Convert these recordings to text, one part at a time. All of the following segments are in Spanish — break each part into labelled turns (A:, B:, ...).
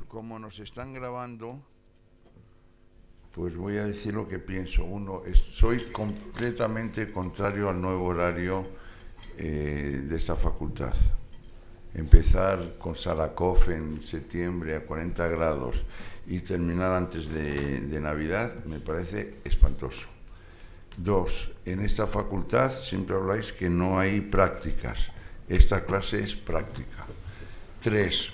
A: Como nos están grabando, pues voy a decir lo que pienso. Uno, soy completamente contrario al nuevo horario de esta facultad. Empezar con Sarakov en septiembre a 40 grados y terminar antes de Navidad me parece espantoso. Dos, en esta facultad siempre habláis que no hay prácticas. Esta clase es práctica. Tres,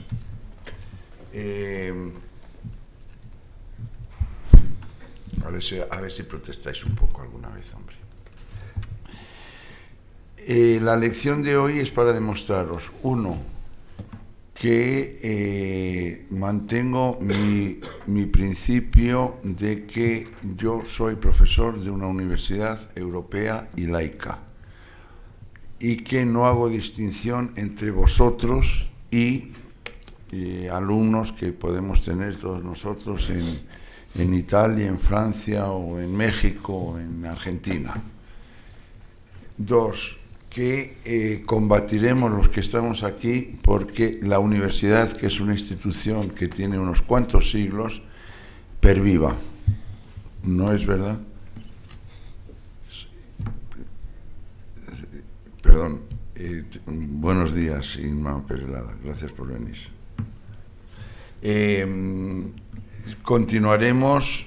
A: a ver si protestáis un poco alguna vez, hombre. La lección de hoy es para demostraros, uno, que mantengo mi principio de que yo soy profesor de una universidad europea y laica y que no hago distinción entre vosotros y alumnos que podemos tener todos nosotros en Italia, en Francia o en México o en Argentina. Dos, que combatiremos los que estamos aquí porque la universidad, que es una institución que tiene unos cuantos siglos, perviva. ¿No es verdad? Perdón. Buenos días, Inma Perelada. Gracias por venir. Continuaremos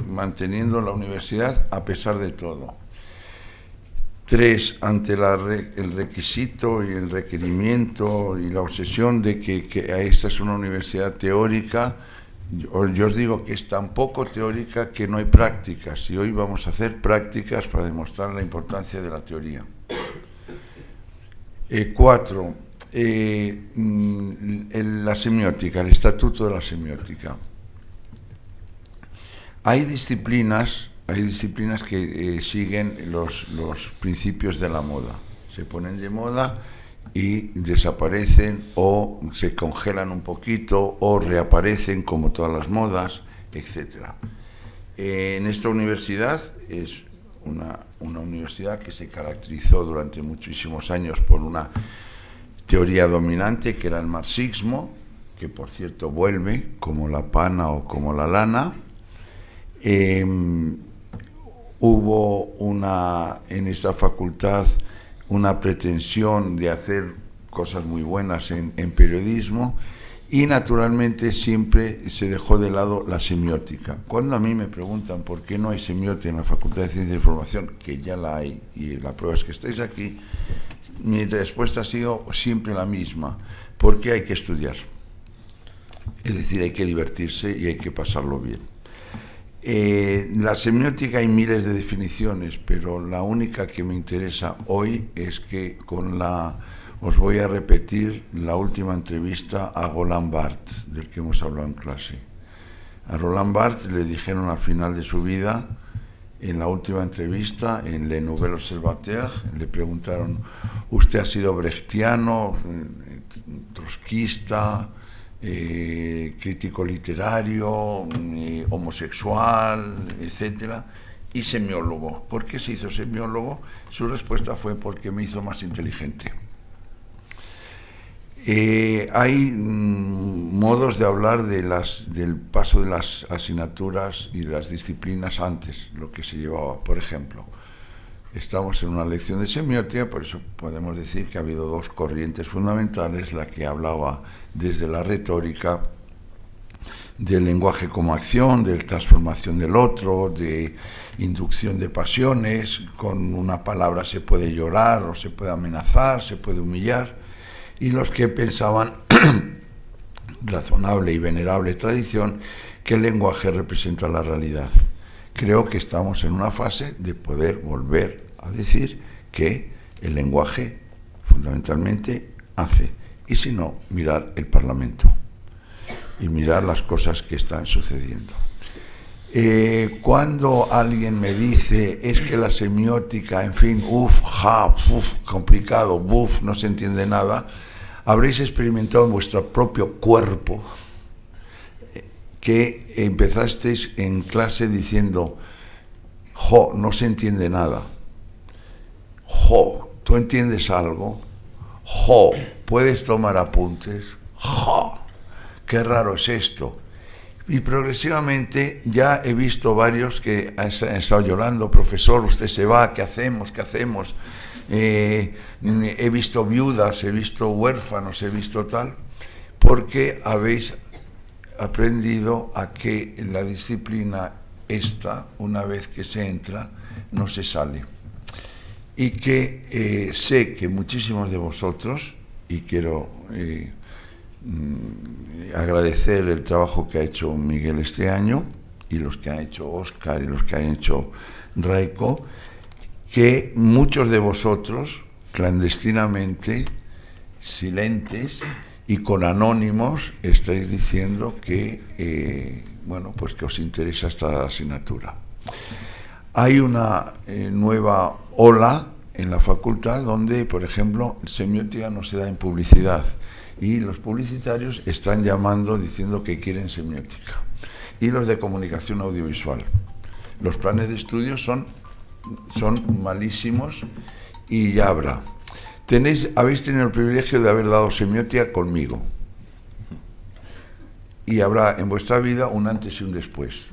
A: manteniendo la universidad a pesar de todo. Tres, ante el requisito y el requerimiento y la obsesión de que esta es una universidad teórica, yo os digo que es tan poco teórica que no hay prácticas, y hoy vamos a hacer prácticas para demostrar la importancia de la teoría. Cuatro, la semiótica, el estatuto de la semiótica. Hay disciplinas que siguen los principios de la moda. Se ponen de moda y desaparecen o se congelan un poquito o reaparecen como todas las modas, etc. En esta universidad es una universidad que se caracterizó durante muchísimos años por una teoría dominante que era el marxismo, que por cierto vuelve como la pana o como la lana. Hubo en esta facultad una pretensión de hacer cosas muy buenas en periodismo y naturalmente siempre se dejó de lado la semiótica. Cuando a mí me preguntan por qué no hay semiótica en la Facultad de Ciencia de Información, que ya la hay y la prueba es que estáis aquí, mi respuesta ha sido siempre la misma: porque hay que estudiar. Es decir, hay que divertirse y hay que pasarlo bien. La semiótica hay miles de definiciones, pero la única que me interesa hoy es que os voy a repetir la última entrevista a Roland Barthes, del que hemos hablado en clase. A Roland Barthes le dijeron al final de su vida, en la última entrevista, en Le Nouvel Observateur, le preguntaron: ¿usted ha sido brechtiano, trotskista, crítico literario, homosexual, etcétera, y semiólogo? ¿Por qué se hizo semiólogo? Su respuesta fue: porque me hizo más inteligente. Hay modos de hablar del paso de las asignaturas y de las disciplinas antes, lo que se llevaba. Por ejemplo, estamos en una lección de semiótica, por eso podemos decir que ha habido dos corrientes fundamentales: la que hablaba desde la retórica del lenguaje como acción, de transformación del otro, de inducción de pasiones. Con una palabra se puede llorar o se puede amenazar, se puede humillar. Y los que pensaban, razonable y venerable tradición, que el lenguaje representa la realidad. Creo que estamos en una fase de poder volver a decir que el lenguaje fundamentalmente hace, y si no, mirar el Parlamento y mirar las cosas que están sucediendo. Cuando alguien me dice: es que la semiótica, en fin, complicado, no se entiende nada, habréis experimentado en vuestro propio cuerpo que empezasteis en clase diciendo: no se entiende nada. ¿Tú entiendes algo? ¿Puedes tomar apuntes? qué raro es esto. Y progresivamente ya he visto varios que han estado llorando, profesor, usted se va, ¿qué hacemos? ¿Qué hacemos? He visto viudas, he visto huérfanos, he visto tal, porque habéis aprendido a que la disciplina esta, una vez que se entra, no se sale. Y que sé que muchísimos de vosotros, y quiero agradecer el trabajo que ha hecho Miguel este año, y los que ha hecho Óscar y los que ha hecho Raiko, que muchos de vosotros, clandestinamente, silentes y con anónimos, estáis diciendo que, bueno, pues que os interesa esta asignatura. Hay una nueva ola en la facultad donde, por ejemplo, semiótica no se da en publicidad y los publicitarios están llamando diciendo que quieren semiótica, y los de comunicación audiovisual. Los planes de estudio son malísimos y ya habrá. Habéis tenido el privilegio de haber dado semiótica conmigo y habrá en vuestra vida un antes y un después.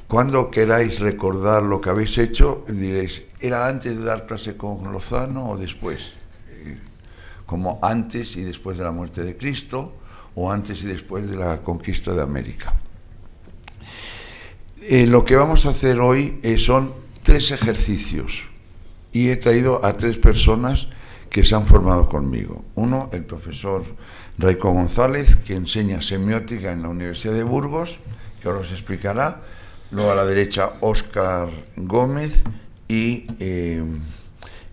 A: Cuando queráis recordar lo que habéis hecho, diréis, ¿era antes de dar clase con Lozano o después? Como antes y después de la muerte de Cristo, o antes y después de la conquista de América. Lo que vamos a hacer hoy son 3 ejercicios, y he traído a 3 personas que se han formado conmigo. Uno, el profesor Raiko González, que enseña semiótica en la Universidad de Burgos, que ahora os explicará. Luego a la derecha Óscar Gómez y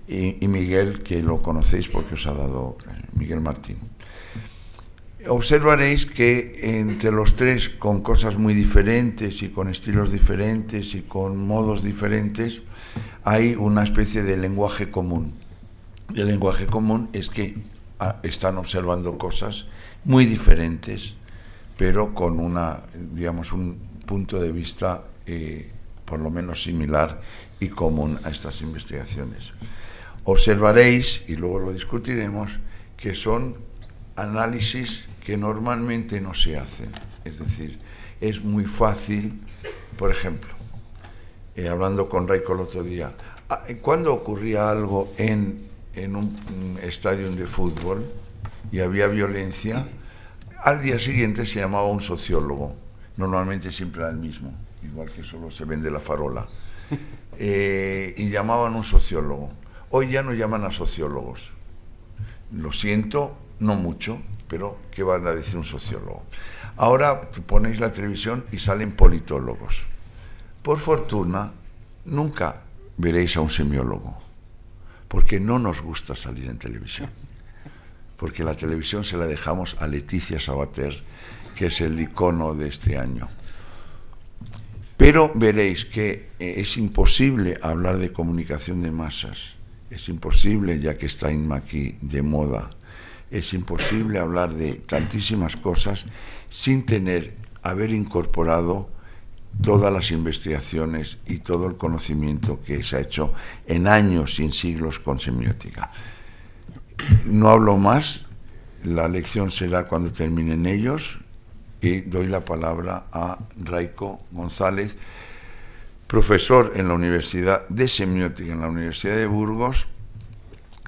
A: Miguel, que lo conocéis porque os ha dado Miguel Martín. Observaréis que entre los 3, con cosas muy diferentes y con estilos diferentes y con modos diferentes, hay una especie de lenguaje común. El lenguaje común es que están observando cosas muy diferentes, pero con un punto de vista por lo menos similar y común a estas investigaciones. Observaréis, y luego lo discutiremos, que son análisis que normalmente no se hacen. Es decir, es muy fácil, por ejemplo, hablando con Raiko el otro día, cuando ocurría algo en un estadio de fútbol y había violencia, al día siguiente se llamaba un sociólogo. Normalmente siempre era el mismo, igual que solo se vende la farola. Y llamaban un sociólogo. Hoy ya no llaman a sociólogos. Lo siento, no mucho, pero ¿qué van a decir un sociólogo? Ahora ponéis la televisión y salen politólogos. Por fortuna, nunca veréis a un semiólogo, porque no nos gusta salir en televisión. Porque la televisión se la dejamos a Leticia Sabater, que es el icono de este año. Pero veréis que es imposible hablar de comunicación de masas, es imposible, ya que está Inma aquí, de moda, es imposible hablar de tantísimas cosas sin haber incorporado todas las investigaciones y todo el conocimiento que se ha hecho en años y en siglos con semiótica. No hablo más, la lección será cuando terminen ellos, y doy la palabra a Raiko González, profesor en la Universidad de Semiótica en la Universidad de Burgos,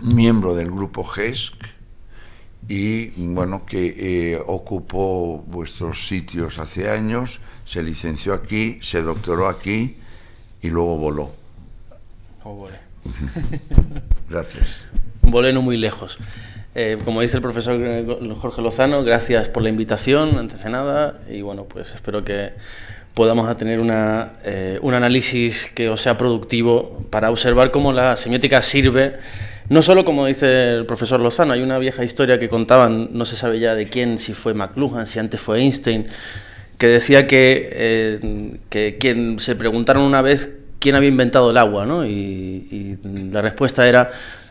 A: miembro del grupo GESC, y bueno, que ocupó vuestros sitios hace años, se licenció aquí, se doctoró aquí y luego voló.
B: Volé.
A: Gracias.
B: Volé no muy lejos. Como dice el profesor Jorge Lozano, gracias por la invitación, antes de nada, y bueno, pues espero que podamos tener un análisis que os sea productivo para observar cómo la semiótica sirve, no solo como dice el profesor Lozano, hay una vieja historia que contaban, no se sabe ya de quién, si fue McLuhan, si antes fue Einstein, que decía que quien se preguntaron una vez quién había inventado el agua, ¿no? Y la respuesta era: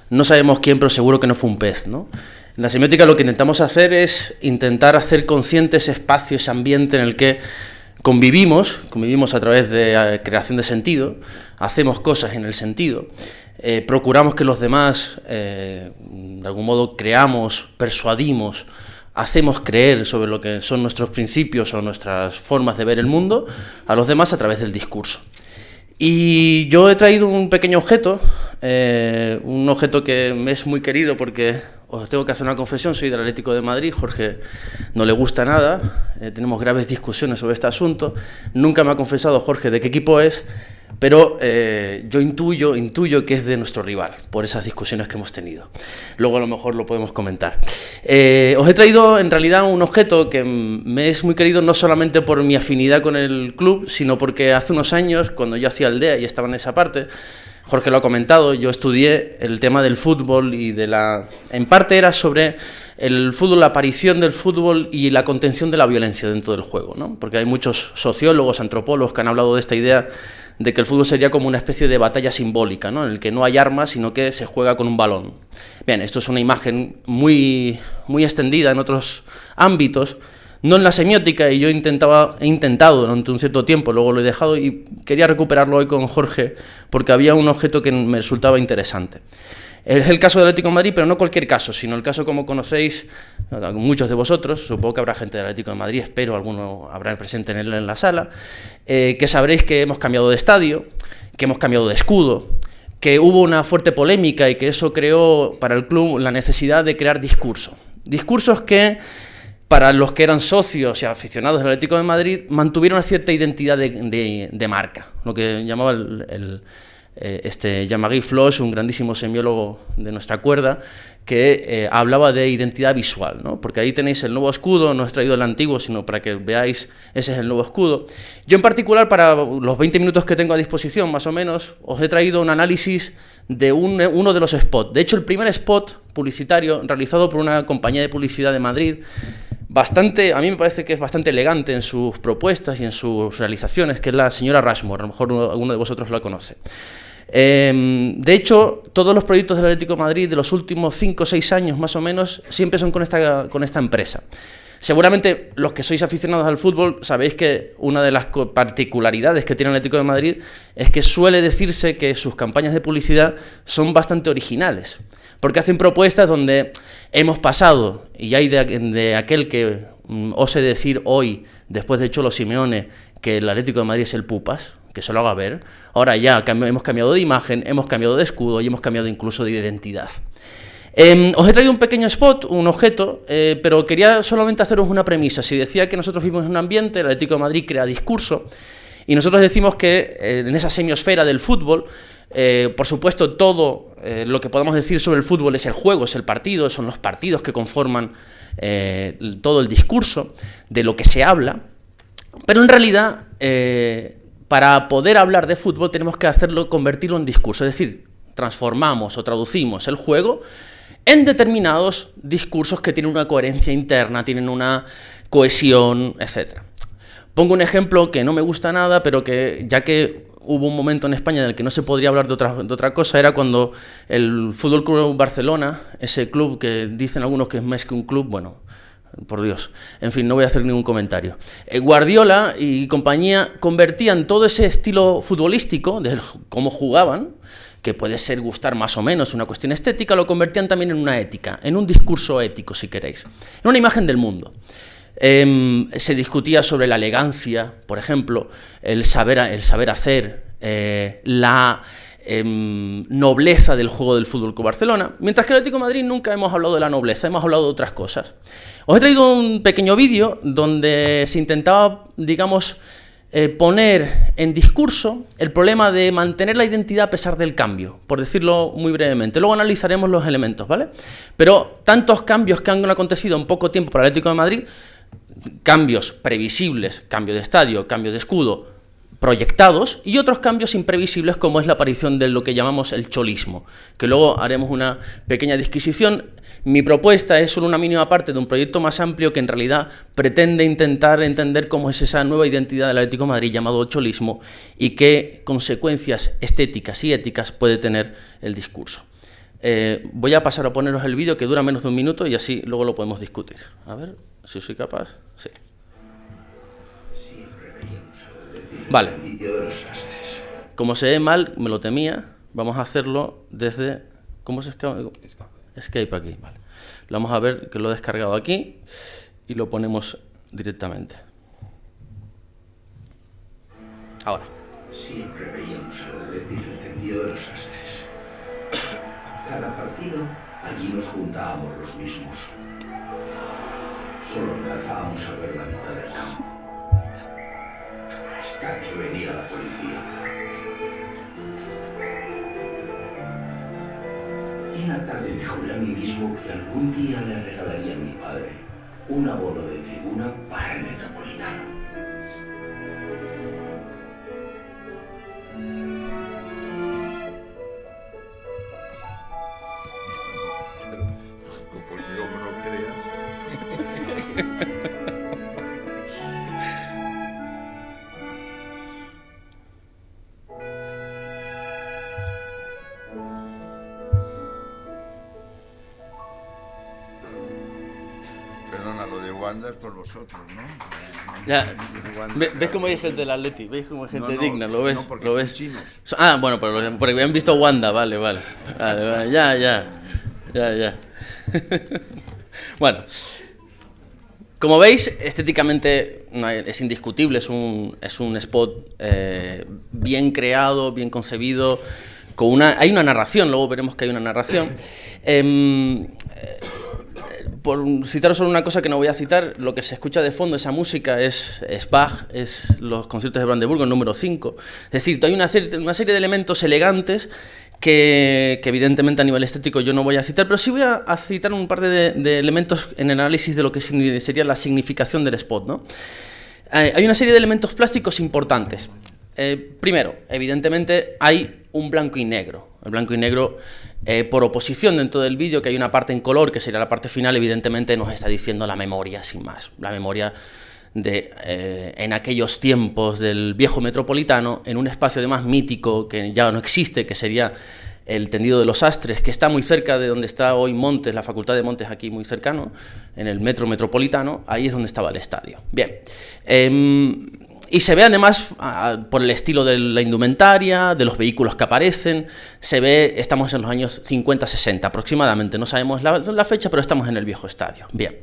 B: no sabemos quién, pero seguro que no fue un pez, ¿no? En la semiótica lo que intentamos hacer es intentar hacer consciente ese espacio, ese ambiente en el que convivimos a través de creación de sentido, hacemos cosas en el sentido, procuramos que los demás, de algún modo creamos, persuadimos hacemos creer sobre lo que son nuestros principios o nuestras formas de ver el mundo a los demás a través del discurso. Y yo he traído un pequeño objeto, un objeto que me es muy querido porque os tengo que hacer una confesión, soy del Atlético de Madrid, Jorge no le gusta nada, tenemos graves discusiones sobre este asunto, nunca me ha confesado Jorge de qué equipo es, pero yo intuyo que es de nuestro rival, por esas discusiones que hemos tenido. Luego a lo mejor lo podemos comentar. Os he traído en realidad un objeto que me es muy querido no solamente por mi afinidad con el club, sino porque hace unos años, cuando yo hacía aldea y estaba en esa parte, Jorge lo ha comentado, yo estudié el tema del fútbol y en parte era sobre el fútbol, la aparición del fútbol y la contención de la violencia dentro del juego, ¿no? Porque hay muchos sociólogos, antropólogos que han hablado de esta idea de que el fútbol sería como una especie de batalla simbólica, ¿no? En el que no hay armas, sino que se juega con un balón. Bien, esto es una imagen muy extendida en otros ámbitos, no en la semiótica, y yo he intentado durante un cierto tiempo, luego lo he dejado y quería recuperarlo hoy con Jorge porque había un objeto que me resultaba interesante. Es el caso del Atlético de Madrid, pero no cualquier caso, sino el caso como conocéis muchos de vosotros, supongo que habrá gente del Atlético de Madrid, espero alguno habrá presente en la sala, que sabréis que hemos cambiado de estadio, que hemos cambiado de escudo, que hubo una fuerte polémica y que eso creó para el club la necesidad de crear discursos. Discursos que, para los que eran socios y aficionados del Atlético de Madrid, mantuvieron una cierta identidad de marca, lo que llamaba Jean-Marie Floch, un grandísimo semiólogo de nuestra cuerda, que hablaba de identidad visual, ¿no? Porque ahí tenéis el nuevo escudo, no he traído el antiguo, sino para que veáis, ese es el nuevo escudo. Yo en particular, para los 20 minutos que tengo a disposición, más o menos, os he traído un análisis de uno de los spots. De hecho, el primer spot publicitario realizado por una compañía de publicidad de Madrid, a mí me parece que es bastante elegante en sus propuestas y en sus realizaciones, que es la señora Rushmore, a lo mejor alguno de vosotros la conoce. De hecho, todos los proyectos del Atlético de Madrid de los últimos 5 o 6 años más o menos siempre son con esta empresa. Seguramente los que sois aficionados al fútbol sabéis que una de las particularidades que tiene el Atlético de Madrid es que suele decirse que sus campañas de publicidad son bastante originales, porque hacen propuestas donde hemos pasado, y hay de aquel que ose decir hoy, después de Cholo Simeone, que el Atlético de Madrid es el Pupas, que se lo haga ver. Ahora ya hemos cambiado de imagen, hemos cambiado de escudo y hemos cambiado incluso de identidad. Os he traído un pequeño spot, un objeto, pero quería solamente haceros una premisa. Si decía que nosotros vivimos en un ambiente, el Atlético de Madrid crea discurso, y nosotros decimos que en esa semiosfera del fútbol, por supuesto, todo lo que podamos decir sobre el fútbol es el juego, es el partido, son los partidos que conforman todo el discurso de lo que se habla, pero en realidad, para poder hablar de fútbol tenemos que convertirlo en discurso, es decir, transformamos o traducimos el juego en determinados discursos que tienen una coherencia interna, tienen una cohesión, etc. Pongo un ejemplo que no me gusta nada, pero que ya que hubo un momento en España en el que no se podría hablar de otra cosa, era cuando el Fútbol Club Barcelona, ese club que dicen algunos que es más que un club, bueno, por Dios, en fin, no voy a hacer ningún comentario. Guardiola y compañía convertían todo ese estilo futbolístico, de cómo jugaban, que puede ser gustar más o menos, una cuestión estética, lo convertían también en una ética, en un discurso ético, si queréis, en una imagen del mundo. Se discutía sobre la elegancia, por ejemplo, el saber hacer, la nobleza del juego del Fútbol Club Barcelona, mientras que el Atlético de Madrid nunca hemos hablado de la nobleza, hemos hablado de otras cosas. Os he traído un pequeño vídeo donde se intentaba, digamos, poner en discurso el problema de mantener la identidad a pesar del cambio, por decirlo muy brevemente. Luego analizaremos los elementos, ¿vale? Pero tantos cambios que han acontecido en poco tiempo para el Atlético de Madrid, cambios previsibles, cambio de estadio, cambio de escudo, proyectados, y otros cambios imprevisibles como es la aparición de lo que llamamos el cholismo, que luego haremos una pequeña disquisición. Mi propuesta es solo una mínima parte de un proyecto más amplio que en realidad pretende intentar entender cómo es esa nueva identidad del Atlético de Madrid llamado cholismo y qué consecuencias estéticas y éticas puede tener el discurso. Voy a pasar a poneros el vídeo que dura menos de un minuto y así luego lo podemos discutir. A ver si soy capaz. Sí. Vale. Como se ve mal, me lo temía. Vamos a hacerlo desde... ¿Cómo se escapa? Escape aquí, vale. Lo vamos a ver que lo he descargado aquí y lo ponemos directamente. Ahora.
C: Siempre veíamos al Atleti en el tendido de los Astres. Cada partido, allí nos juntábamos los mismos. Solo alcanzábamos a ver la mitad del campo. Hasta que venía la policía. Y una tarde me juré a mí mismo que algún día le regalaría a mi padre un abono de tribuna para el Metropolitano.
A: Perdona, lo de Wanda es por vosotros, ¿no?
B: Ya,
A: Wanda,
B: ¿ves cómo hay gente del Atleti? ¿Veis cómo hay gente digna? ¿Lo ves?
A: No, porque
B: ¿Lo
A: son
B: ves?
A: chinos.
B: Ah, bueno, porque habían visto Wanda, vale. Ya. Bueno, como veis, estéticamente es indiscutible, es un spot bien creado, bien concebido, hay una narración, luego veremos que hay una narración. Por citaros solo una cosa que no voy a citar, lo que se escucha de fondo, esa música, es Bach, es los conciertos de Brandeburgo, el número 5. Es decir, hay una serie de elementos elegantes que evidentemente a nivel estético yo no voy a citar, pero sí voy a citar un par de elementos en el análisis de lo que sería la significación del spot, ¿no? Hay una serie de elementos plásticos importantes. Primero, evidentemente hay un blanco y negro. El blanco y negro, por oposición dentro del vídeo, que hay una parte en color, que sería la parte final, evidentemente nos está diciendo la memoria, sin más. La memoria de en aquellos tiempos del viejo Metropolitano, en un espacio además mítico que ya no existe, que sería el tendido de los Astres, que está muy cerca de donde está hoy Montes, la Facultad de Montes, aquí muy cercano, en el metro metropolitano. Ahí es donde estaba el estadio. Bien. Y se ve además por el estilo de la indumentaria, de los vehículos que aparecen, se ve, estamos en los años 50-60 aproximadamente, no sabemos la fecha, pero estamos en el viejo estadio. Bien.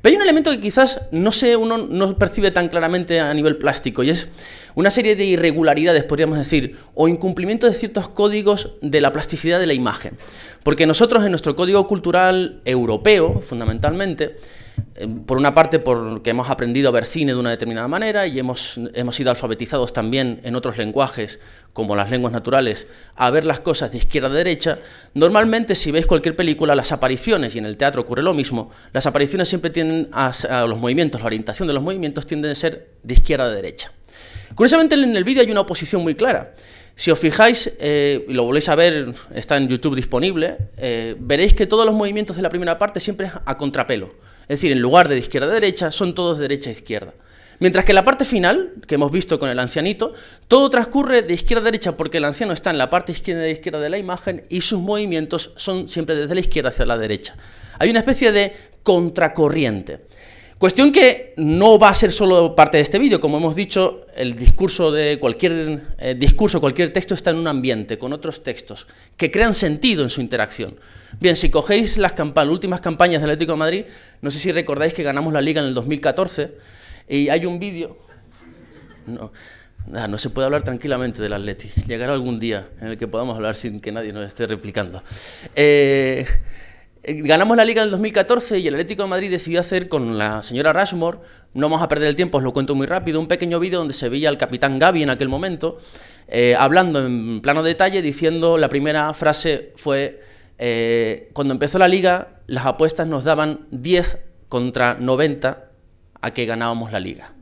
B: Pero hay un elemento que quizás uno no percibe tan claramente a nivel plástico, y es una serie de irregularidades, podríamos decir, o incumplimiento de ciertos códigos de la plasticidad de la imagen. Porque nosotros en nuestro código cultural europeo, fundamentalmente, por una parte porque hemos aprendido a ver cine de una determinada manera y hemos sido alfabetizados también en otros lenguajes, como las lenguas naturales, a ver las cosas de izquierda a derecha. Normalmente, si veis cualquier película, las apariciones, y en el teatro ocurre lo mismo, las apariciones siempre tienden a los movimientos, la orientación de los movimientos tienden a ser de izquierda a derecha. Curiosamente, en el vídeo hay una oposición muy clara. Si os fijáis, y lo volvéis a ver, está en YouTube disponible, veréis que todos los movimientos de la primera parte siempre es a contrapelo. Es decir, en lugar de izquierda a derecha, son todos de derecha a izquierda. Mientras que la parte final, que hemos visto con el ancianito, todo transcurre de izquierda a derecha porque el anciano está en la parte izquierda de la imagen y sus movimientos son siempre desde la izquierda hacia la derecha. Hay una especie de contracorriente. Cuestión que no va a ser solo parte de este vídeo. Como hemos dicho, el discurso de cualquier texto está en un ambiente, con otros textos, que crean sentido en su interacción. Bien, si cogéis las últimas campañas del Atlético de Madrid, no sé si recordáis que ganamos la Liga en el 2014, y hay un vídeo... No se puede hablar tranquilamente del Atleti. Llegará algún día en el que podamos hablar sin que nadie nos esté replicando. Ganamos la Liga en el 2014 y el Atlético de Madrid decidió hacer con la señora Rushmore, no vamos a perder el tiempo, os lo cuento muy rápido, un pequeño vídeo donde se veía al capitán Gavi en aquel momento, hablando en plano detalle, diciendo, la primera frase fue, cuando empezó la Liga, las apuestas nos daban 10 contra 90 a que ganábamos la Liga.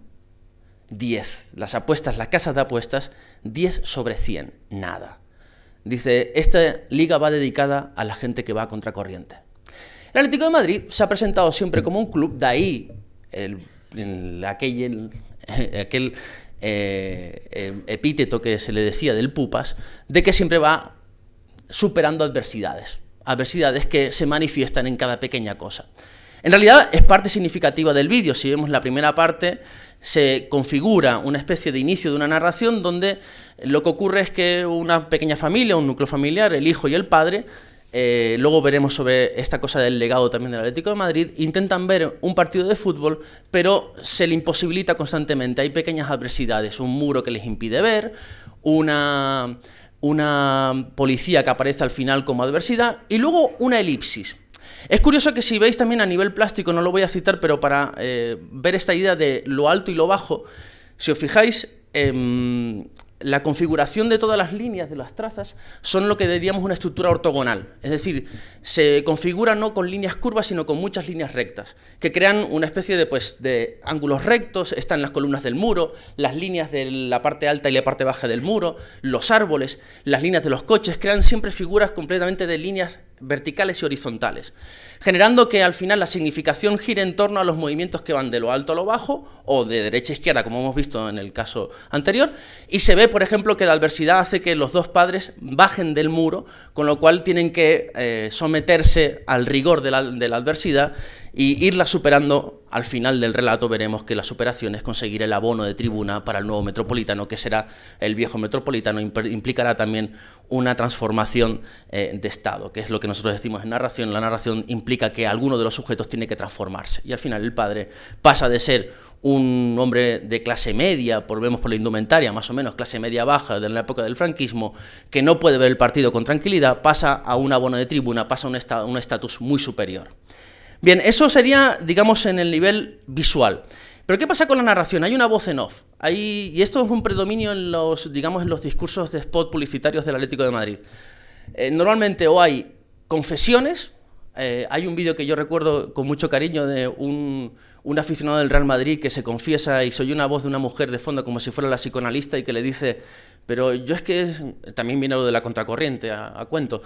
B: 10. Las apuestas, las casas de apuestas, 10 sobre 100. Nada. Dice, esta liga va dedicada a la gente que va a contracorriente. El Atlético de Madrid se ha presentado siempre como un club, de ahí aquel epíteto que se le decía del Pupas, de que siempre va superando adversidades que se manifiestan en cada pequeña cosa. En realidad es parte significativa del vídeo. Si vemos la primera parte, se configura una especie de inicio de una narración donde lo que ocurre es que una pequeña familia, un núcleo familiar, el hijo y el padre, luego veremos sobre esta cosa del legado también del Atlético de Madrid, intentan ver un partido de fútbol, pero se le imposibilita constantemente. Hay pequeñas adversidades, un muro que les impide ver, una policía que aparece al final como adversidad, y luego una elipsis. Es curioso que si veis también a nivel plástico, no lo voy a citar, pero para ver esta idea de lo alto y lo bajo, si os fijáis, la configuración de todas las líneas de las trazas son lo que diríamos una estructura ortogonal, es decir, se configura no con líneas curvas, sino con muchas líneas rectas, que crean una especie de ángulos rectos. Están las columnas del muro, las líneas de la parte alta y la parte baja del muro, los árboles, las líneas de los coches, crean siempre figuras completamente de líneas verticales y horizontales, generando que al final la significación gire en torno a los movimientos que van de lo alto a lo bajo, o de derecha a izquierda, como hemos visto en el caso anterior, y se ve, por ejemplo, que la adversidad hace que los dos padres bajen del muro, con lo cual tienen que someterse al rigor de la adversidad y irla superando. Al final del relato veremos que la superación es conseguir el abono de tribuna para el nuevo Metropolitano, que será el viejo Metropolitano. Implicará también una transformación de estado, que es lo que nosotros decimos en narración. La narración implica que alguno de los sujetos tiene que transformarse, y al final el padre pasa de ser un hombre de clase media, vemos por la indumentaria, más o menos clase media baja de la época del franquismo, que no puede ver el partido con tranquilidad, pasa a un abono de tribuna, pasa a un estatus muy superior. Bien, eso sería, digamos, en el nivel visual. Pero ¿qué pasa con la narración? Hay una voz en off, y esto es un predominio en los discursos de spot publicitarios del Atlético de Madrid. Normalmente o hay confesiones, hay un vídeo que yo recuerdo con mucho cariño de un aficionado del Real Madrid que se confiesa y se oye una voz de una mujer de fondo como si fuera la psicoanalista y que le dice: pero yo es que también viene lo de la contracorriente a cuento.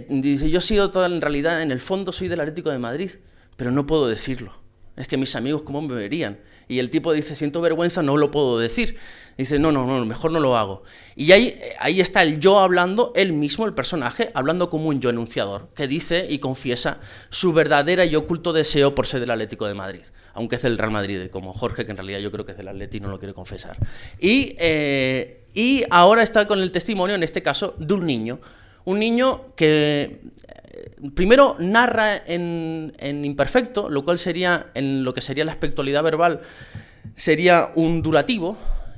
B: Dice: yo he sido en realidad, en el fondo soy del Atlético de Madrid, pero no puedo decirlo. Es que mis amigos cómo me verían. Y el tipo dice: siento vergüenza, no lo puedo decir. Dice: no, mejor no lo hago. Y ahí está el yo hablando, él mismo, el personaje, hablando como un yo enunciador, que dice y confiesa su verdadera y oculto deseo por ser del Atlético de Madrid, aunque es del Real Madrid, como Jorge, que en realidad yo creo que es del Atleti y no lo quiere confesar. Y ahora está con el testimonio, en este caso, de un niño que primero narra en imperfecto, lo cual sería, en lo que sería la espectralidad verbal, sería un durativo,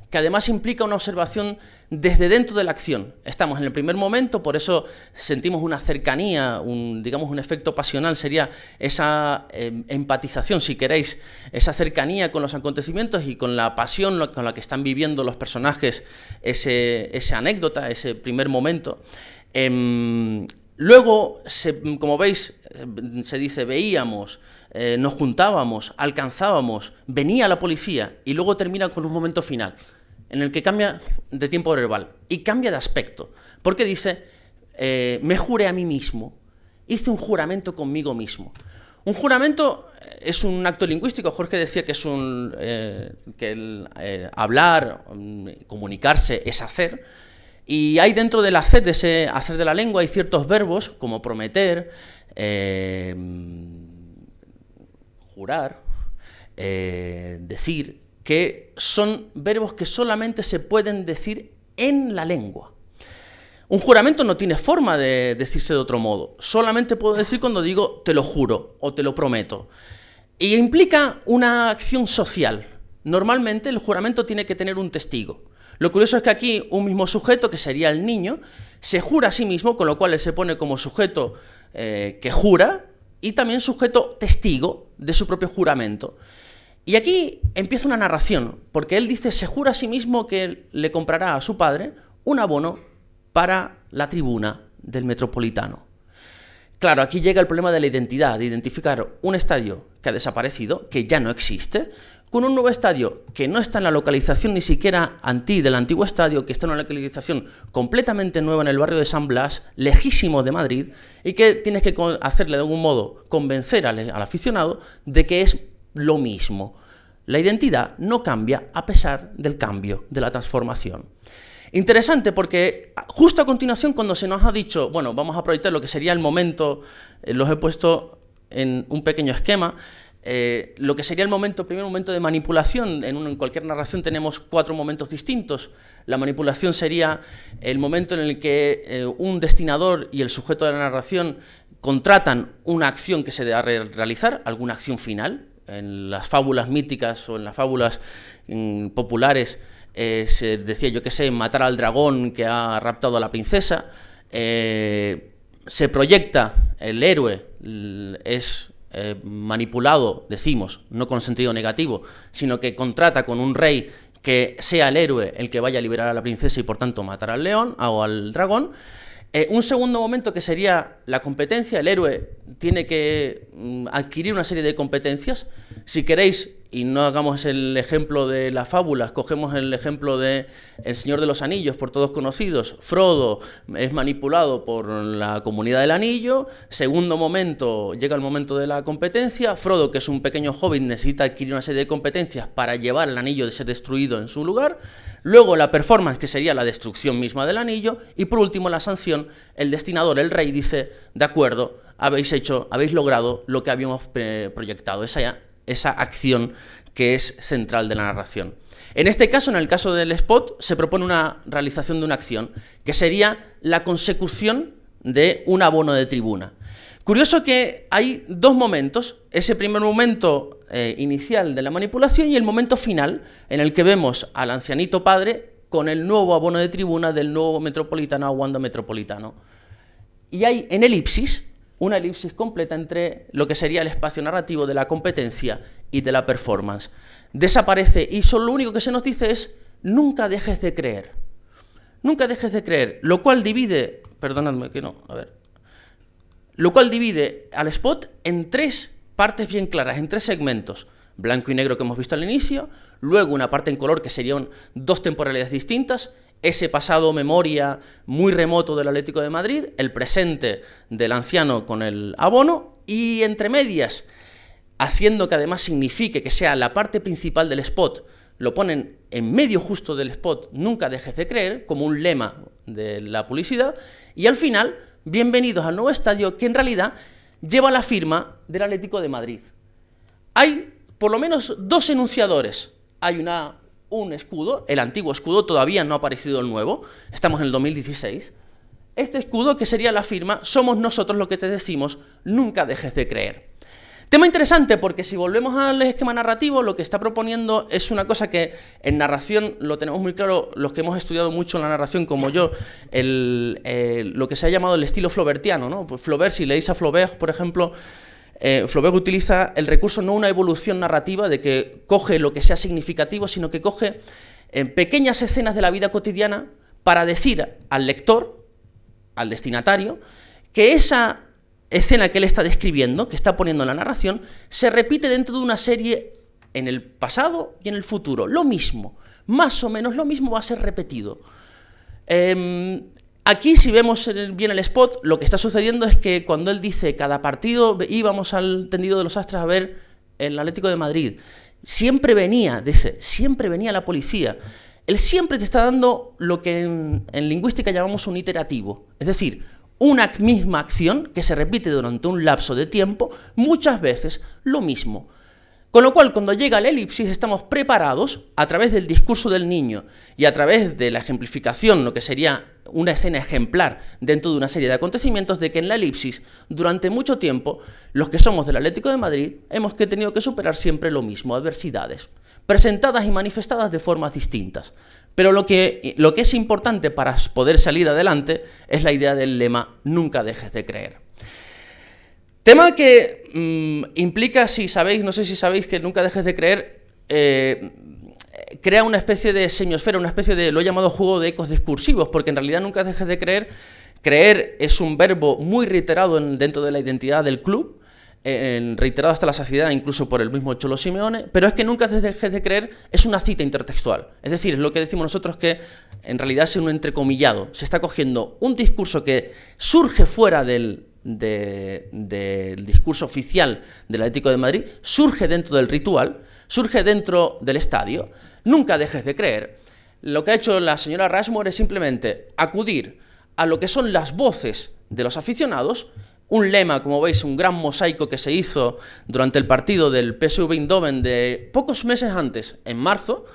B: que además implica una observación desde dentro de la acción. Estamos en el primer momento, por eso sentimos una cercanía, un efecto pasional, sería esa empatización, si queréis, esa cercanía con los acontecimientos y con la pasión con la que están viviendo los personajes esa anécdota, ese primer momento. Luego, como veis, se dice: veíamos, nos juntábamos, alcanzábamos, venía la policía, y luego termina con un momento final, en el que cambia de tiempo verbal y cambia de aspecto, porque dice: me juré a mí mismo, hice un juramento conmigo mismo. Un juramento es un acto lingüístico. Jorge decía que es hablar, comunicarse, es hacer, y hay dentro del hacer, de ese hacer de la lengua, hay ciertos verbos como prometer, jurar, decir, que son verbos que solamente se pueden decir en la lengua. Un juramento no tiene forma de decirse de otro modo. Solamente puedo decir cuando digo te lo juro o te lo prometo. Y implica una acción social. Normalmente el juramento tiene que tener un testigo. Lo curioso es que aquí un mismo sujeto, que sería el niño, se jura a sí mismo, con lo cual él se pone como sujeto que jura y también sujeto testigo de su propio juramento. Y aquí empieza una narración, porque él dice, se jura a sí mismo que le comprará a su padre un abono para la tribuna del Metropolitano. Claro, aquí llega el problema de la identidad, de identificar un estadio que ha desaparecido, que ya no existe, con un nuevo estadio que no está en la localización ni siquiera del antiguo estadio, que está en una localización completamente nueva en el barrio de San Blas, lejísimo de Madrid, y que tienes que hacerle de algún modo convencer al aficionado de que es lo mismo. La identidad no cambia a pesar del cambio, de la transformación. Interesante, porque justo a continuación, cuando se nos ha dicho, bueno, vamos a proyectar lo que sería el momento, los he puesto en un pequeño esquema, lo que sería el primer momento de manipulación. En cualquier narración tenemos 4 momentos distintos. La manipulación sería el momento en el que un destinador y el sujeto de la narración contratan una acción que se debe realizar, alguna acción final. En las fábulas míticas o en las fábulas populares se decía, yo qué sé, matar al dragón que ha raptado a la princesa. Se proyecta, el héroe es manipulado, decimos, no con sentido negativo, sino que contrata con un rey que sea el héroe el que vaya a liberar a la princesa y por tanto matar al león o al dragón. Un segundo momento que sería la competencia. El héroe tiene que adquirir una serie de competencias. Si queréis, y no hagamos el ejemplo de las fábulas, cogemos el ejemplo de El Señor de los Anillos, por todos conocidos. Frodo es manipulado por la comunidad del anillo. Segundo momento, llega el momento de la competencia. Frodo, que es un pequeño hobbit, necesita adquirir una serie de competencias para llevar el anillo de ser destruido en su lugar. Luego la performance, que sería la destrucción misma del anillo. Y por último la sanción. El destinador, el rey, dice, de acuerdo, habéis logrado lo que habíamos proyectado, esa acción que es central de la narración. En este caso, en el caso del spot, se propone una realización de una acción, que sería la consecución de un abono de tribuna. Curioso que hay 2 momentos, ese primer momento inicial de la manipulación y el momento final, en el que vemos al ancianito padre con el nuevo abono de tribuna del nuevo metropolitano a Wanda Metropolitano. Y hay en elipsis, una elipsis completa entre lo que sería el espacio narrativo de la competencia y de la performance. Desaparece y solo lo único que se nos dice es nunca dejes de creer. Nunca dejes de creer, lo cual divide, perdonadme que no, lo cual divide al spot en 3 partes bien claras, en 3 segmentos. Blanco y negro que hemos visto al inicio, luego una parte en color que serían 2 temporalidades distintas, ese pasado memoria muy remoto del Atlético de Madrid, el presente del anciano con el abono, y entre medias, haciendo que además signifique que sea la parte principal del spot, lo ponen en medio justo del spot, nunca dejes de creer, como un lema de la publicidad, y al final, bienvenidos al nuevo estadio, que en realidad lleva la firma del Atlético de Madrid. Hay por lo menos 2 enunciadores. Hay un escudo, el antiguo escudo, todavía no ha aparecido el nuevo, estamos en el 2016. Este escudo, que sería la firma, somos nosotros lo que te decimos, nunca dejes de creer. Tema interesante, porque si volvemos al esquema narrativo, lo que está proponiendo es una cosa que en narración lo tenemos muy claro, los que hemos estudiado mucho la narración como yo, lo que se ha llamado el estilo flaubertiano, ¿no? Pues Flaubert, si leéis a Flaubert, por ejemplo, Flaubert utiliza el recurso no una evolución narrativa de que coge lo que sea significativo, sino que coge pequeñas escenas de la vida cotidiana para decir al lector, al destinatario, que esa escena que él está describiendo, que está poniendo en la narración, se repite dentro de una serie en el pasado y en el futuro. Lo mismo, más o menos lo mismo va a ser repetido. Aquí, si vemos bien el spot, lo que está sucediendo es que cuando él dice cada partido íbamos al tendido de los Astres a ver el Atlético de Madrid, siempre venía la policía. Él siempre te está dando lo que en lingüística llamamos un iterativo, es decir, una misma acción que se repite durante un lapso de tiempo, muchas veces lo mismo. Con lo cual, cuando llega la elipsis, estamos preparados, a través del discurso del niño y a través de la ejemplificación, lo que sería una escena ejemplar dentro de una serie de acontecimientos, de que en la elipsis, durante mucho tiempo, los que somos del Atlético de Madrid, hemos tenido que superar siempre lo mismo, adversidades, presentadas y manifestadas de formas distintas. Pero lo que es importante para poder salir adelante es la idea del lema, nunca dejes de creer. Tema que implica, si sabéis, no sé si sabéis, que nunca dejes de creer, crea una especie de semiosfera, una especie de, lo he llamado juego de ecos discursivos, porque en realidad nunca dejes de creer, creer es un verbo muy reiterado dentro de la identidad del club, reiterado hasta la saciedad, incluso por el mismo Cholo Simeone, pero es que nunca dejes de creer es una cita intertextual, es decir, es lo que decimos nosotros que en realidad es un entrecomillado, se está cogiendo un discurso que surge fuera del discurso oficial del Atlético de Madrid, surge dentro del ritual, surge dentro del estadio, nunca dejes de creer. Lo que ha hecho la señora Rushmore es simplemente acudir a lo que son las voces de los aficionados un lema, como veis, un gran mosaico que se hizo durante el partido del PSV Eindhoven de pocos meses antes, en marzo.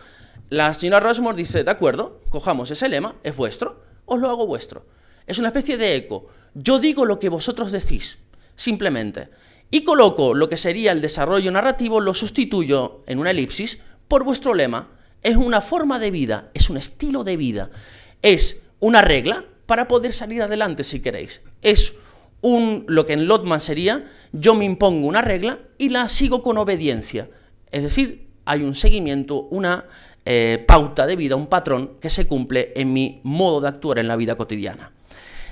B: La señora Rosemore dice, de acuerdo, cojamos ese lema, es vuestro, os lo hago vuestro. Es una especie de eco. Yo digo lo que vosotros decís, simplemente. Y coloco lo que sería el desarrollo narrativo, lo sustituyo en una elipsis por vuestro lema. Es una forma de vida, es un estilo de vida. Es una regla para poder salir adelante, si queréis. Es lo que en Lotman sería, yo me impongo una regla y la sigo con obediencia. Es decir, hay un seguimiento, una pauta de vida, un patrón que se cumple en mi modo de actuar en la vida cotidiana.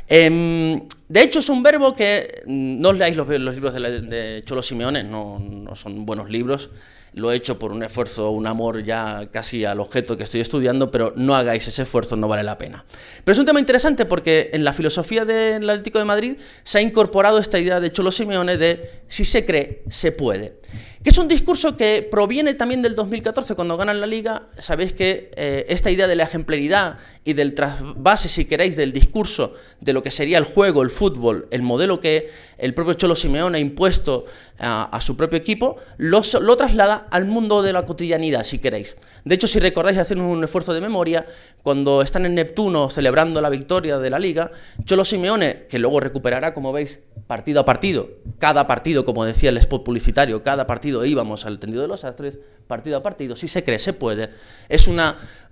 B: De hecho, es un verbo que no os leáis los libros de Cholo Simeone, no son buenos libros. Lo he hecho por un esfuerzo, un amor ya casi al objeto que estoy estudiando, pero no hagáis ese esfuerzo, no vale la pena. Pero es un tema interesante porque en la filosofía del Atlético de Madrid se ha incorporado esta idea de Cholo Simeone de si se cree, se puede. Que es un discurso que proviene también del 2014, cuando ganan la Liga. Sabéis que esta idea de la ejemplaridad y del trasvase, si queréis, del discurso de lo que sería el juego, el fútbol, el modelo que el propio Cholo Simeone ha impuesto a su propio equipo, lo traslada al mundo de la cotidianidad, si queréis. De hecho, si recordáis, hacer un esfuerzo de memoria, cuando están en Neptuno celebrando la victoria de la Liga, Cholo Simeone, que luego recuperará, como veis, partido a partido, cada partido, como decía el spot publicitario, cada partido íbamos al tendido de los astres, partido a partido, si se cree, se puede. Es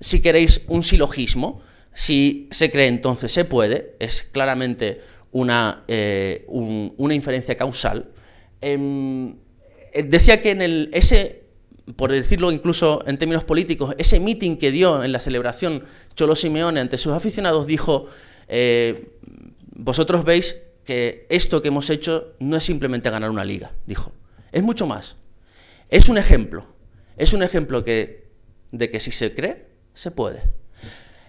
B: si queréis, un silogismo. Si se cree, entonces se puede. Es claramente una inferencia causal. Decía que por decirlo incluso en términos políticos, ese meeting que dio en la celebración Cholo Simeone ante sus aficionados, dijo, vosotros veis que esto que hemos hecho no es simplemente ganar una liga, dijo, es mucho más. Es un ejemplo de que si se cree, se puede.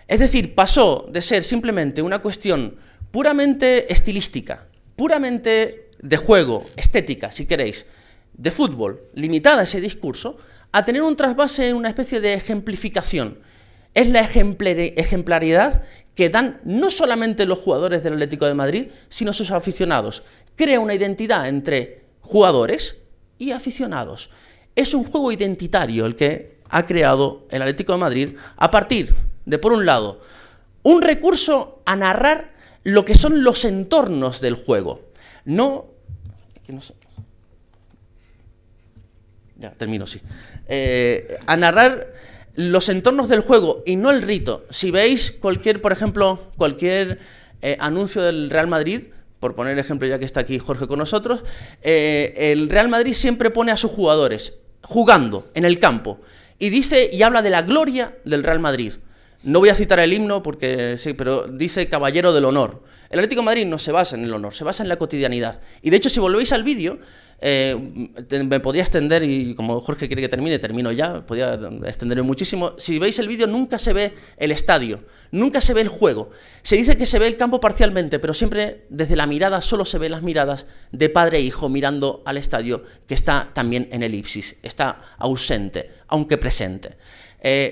B: Es decir, pasó de ser simplemente una cuestión puramente estilística, puramente de juego, estética, si queréis, de fútbol, limitada a ese discurso, a tener un trasvase en una especie de ejemplificación. Es la ejemplaridad que dan no solamente los jugadores del Atlético de Madrid, sino sus aficionados. Crea una identidad entre jugadores y aficionados. Es un juego identitario el que ha creado el Atlético de Madrid a partir de, por un lado, un recurso a narrar lo que son los entornos del juego. A narrar los entornos del juego y no el rito. Si veis cualquier anuncio del Real Madrid, por poner el ejemplo ya que está aquí Jorge con nosotros, el Real Madrid siempre pone a sus jugadores jugando en el campo y habla de la gloria del Real Madrid. No voy a citar el himno porque sí, pero dice caballero del honor. El Atlético de Madrid no se basa en el honor, se basa en la cotidianidad. Y de hecho, si volvéis al vídeo, me podría extender, y como Jorge quiere que termine, termino ya, podría extenderme muchísimo. Si veis el vídeo, nunca se ve el estadio, nunca se ve el juego. Se dice que se ve el campo parcialmente, pero siempre desde la mirada solo se ven las miradas de padre e hijo mirando al estadio, que está también en elipsis, está ausente, aunque presente.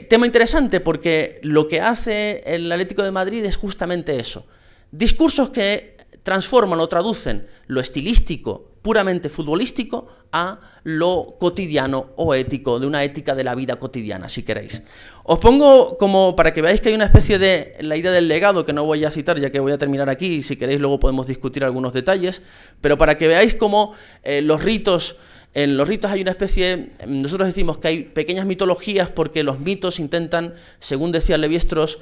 B: Tema interesante porque lo que hace el Atlético de Madrid es justamente eso. Discursos que transforman o traducen lo estilístico, puramente futbolístico, a lo cotidiano o ético, de una ética de la vida cotidiana, si queréis. Os pongo como para que veáis que hay una especie de la idea del legado, que no voy a citar ya que voy a terminar aquí, y si queréis luego podemos discutir algunos detalles, pero para que veáis cómo en los ritos hay una especie, nosotros decimos que hay pequeñas mitologías porque los mitos intentan, según decía Levi-Strauss,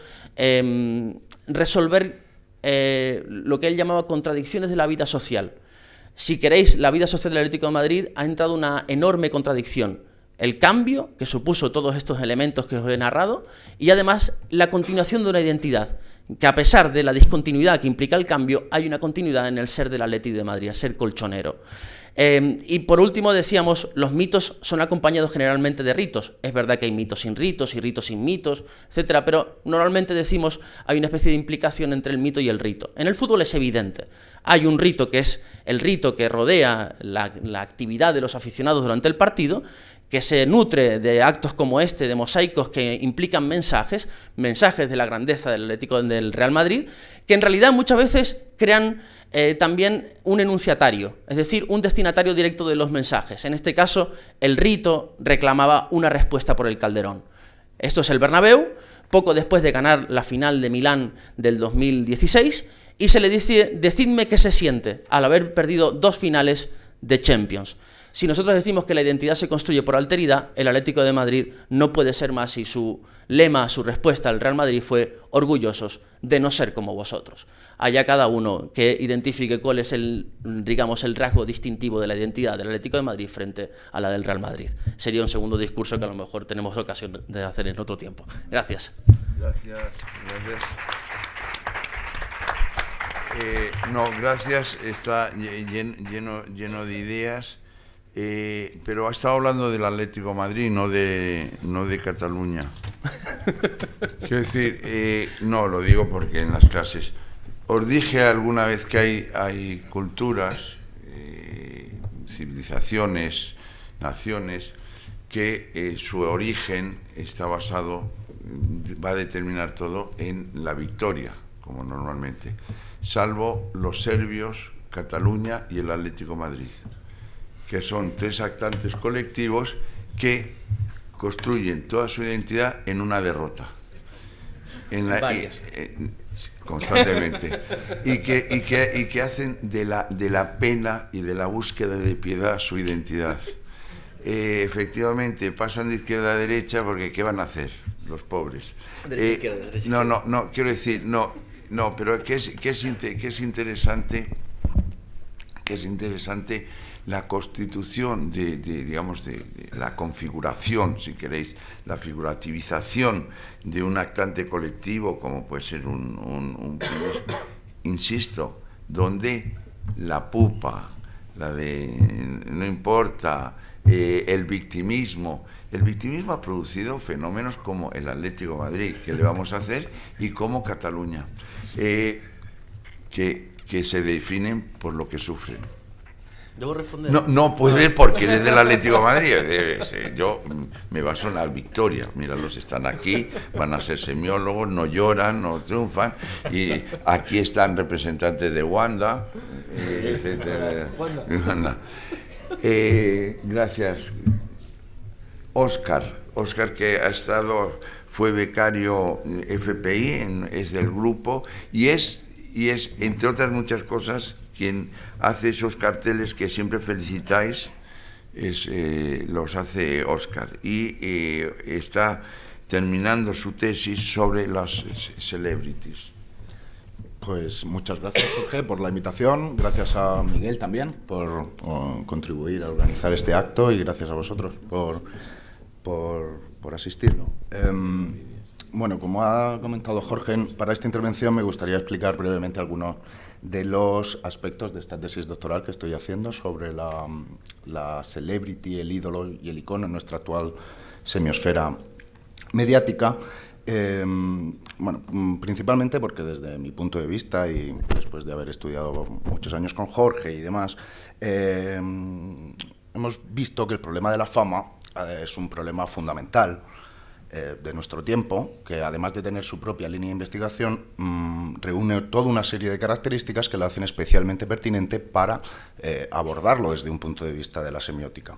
B: resolver lo que él llamaba contradicciones de la vida social. Si queréis, la vida social del Atlético de Madrid ha entrado una enorme contradicción. El cambio que supuso todos estos elementos que os he narrado y además la continuación de una identidad, que a pesar de la discontinuidad que implica el cambio, hay una continuidad en el ser del Atlético de Madrid, el ser colchonero. Y por último decíamos, los mitos son acompañados generalmente de ritos. Es verdad que hay mitos sin ritos y ritos sin mitos, etcétera, pero normalmente decimos hay una especie de implicación entre el mito y el rito. En el fútbol es evidente. Hay un rito que es el rito que rodea la actividad de los aficionados durante el partido, que se nutre de actos como este, de mosaicos que implican mensajes de la grandeza del Atlético del Real Madrid, que en realidad muchas veces crean también un enunciatario, es decir, un destinatario directo de los mensajes. En este caso, el Rito reclamaba una respuesta por el Calderón. Esto es el Bernabéu, poco después de ganar la final de Milán del 2016, y se le dice: decidme qué se siente al haber perdido 2 finales de Champions. Si nosotros decimos que la identidad se construye por alteridad, el Atlético de Madrid no puede ser más, y su lema, su respuesta al Real Madrid fue: orgullosos de no ser como vosotros. Allá cada uno que identifique cuál es el rasgo distintivo de la identidad del Atlético de Madrid frente a la del Real Madrid. Sería un segundo discurso que a lo mejor tenemos ocasión de hacer en otro tiempo. Gracias.
A: Gracias. Gracias, está lleno de ideas, pero ha estado hablando del Atlético de Madrid, no de Cataluña. Quiero decir, no, lo digo porque en las clases os dije alguna vez que hay culturas, civilizaciones, naciones, que su origen está basado, va a determinar todo en la victoria, como normalmente, salvo los serbios, Cataluña y el Atlético de Madrid, que son 3 actantes colectivos que construyen toda su identidad en una derrota. Constantemente. y que hacen de la pena y de la búsqueda de piedad su identidad. Efectivamente, pasan de izquierda a derecha porque ¿qué van a hacer los pobres? No, quiero decir, no, pero que es interesante la constitución digamos, de la configuración, si queréis, la figurativización de un actante colectivo, como puede ser un insisto, donde la pupa, la de no importa, el victimismo ha producido fenómenos como el Atlético de Madrid, que le vamos a hacer, y como Cataluña, que se definen por lo que sufren.
B: ¿Debo responder?
A: No puede, porque eres del Atlético de Madrid. Yo me baso en la victoria. Míralos, están aquí, van a ser semiólogos, no lloran, no triunfan. Y aquí están representantes de Wanda, etcétera. Wanda. Gracias. Óscar, que fue becario FPI, es del grupo, y es, entre otras muchas cosas, quien hace esos carteles que siempre felicitáis, los hace Óscar, y está terminando su tesis sobre las celebrities.
D: Pues muchas gracias, Jorge, por la invitación, gracias a Miguel también por contribuir a organizar este acto, y gracias a vosotros por asistir. Bueno, como ha comentado Jorge, para esta intervención me gustaría explicar brevemente algunos de los aspectos de esta tesis doctoral que estoy haciendo sobre la celebrity, el ídolo y el icono en nuestra actual semiosfera mediática. Bueno, principalmente porque desde mi punto de vista, y después de haber estudiado muchos años con Jorge y demás, hemos visto que el problema de la fama es un problema fundamental de nuestro tiempo, que además de tener su propia línea de investigación, reúne toda una serie de características que la hacen especialmente pertinente para abordarlo desde un punto de vista de la semiótica.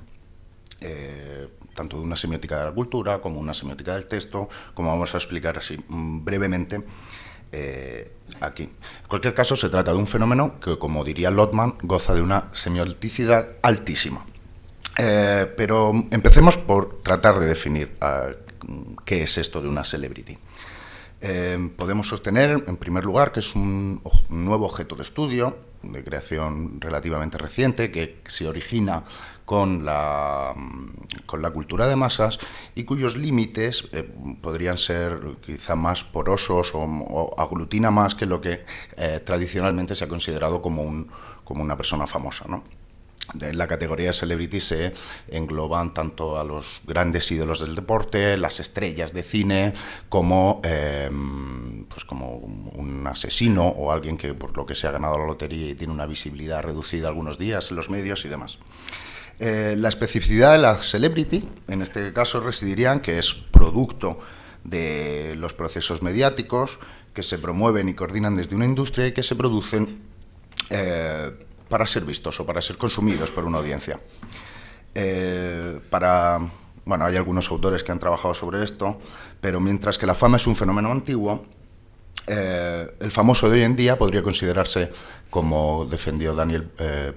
D: Tanto de una semiótica de la cultura como una semiótica del texto, como vamos a explicar así brevemente aquí. En cualquier caso, se trata de un fenómeno que, como diría Lotman, goza de una semioticidad altísima. Pero empecemos por tratar de definir qué es esto de una celebrity. Podemos sostener, en primer lugar, que es un nuevo objeto de estudio, de creación relativamente reciente, que se origina con la cultura de masas y cuyos límites podrían ser quizá más porosos o aglutina más que lo que tradicionalmente se ha considerado como una persona famosa, ¿no? En la categoría de celebrity se engloban tanto a los grandes ídolos del deporte, las estrellas de cine, como un asesino o alguien que por lo que se ha ganado la lotería y tiene una visibilidad reducida algunos días en los medios y demás. La especificidad de la celebrity, en este caso, residiría en que es producto de los procesos mediáticos que se promueven y coordinan desde una industria y que se producen para ser vistos o para ser consumidos por una audiencia. Bueno, hay algunos autores que han trabajado sobre esto, pero mientras que la fama es un fenómeno antiguo, el famoso de hoy en día podría considerarse, como defendió Daniel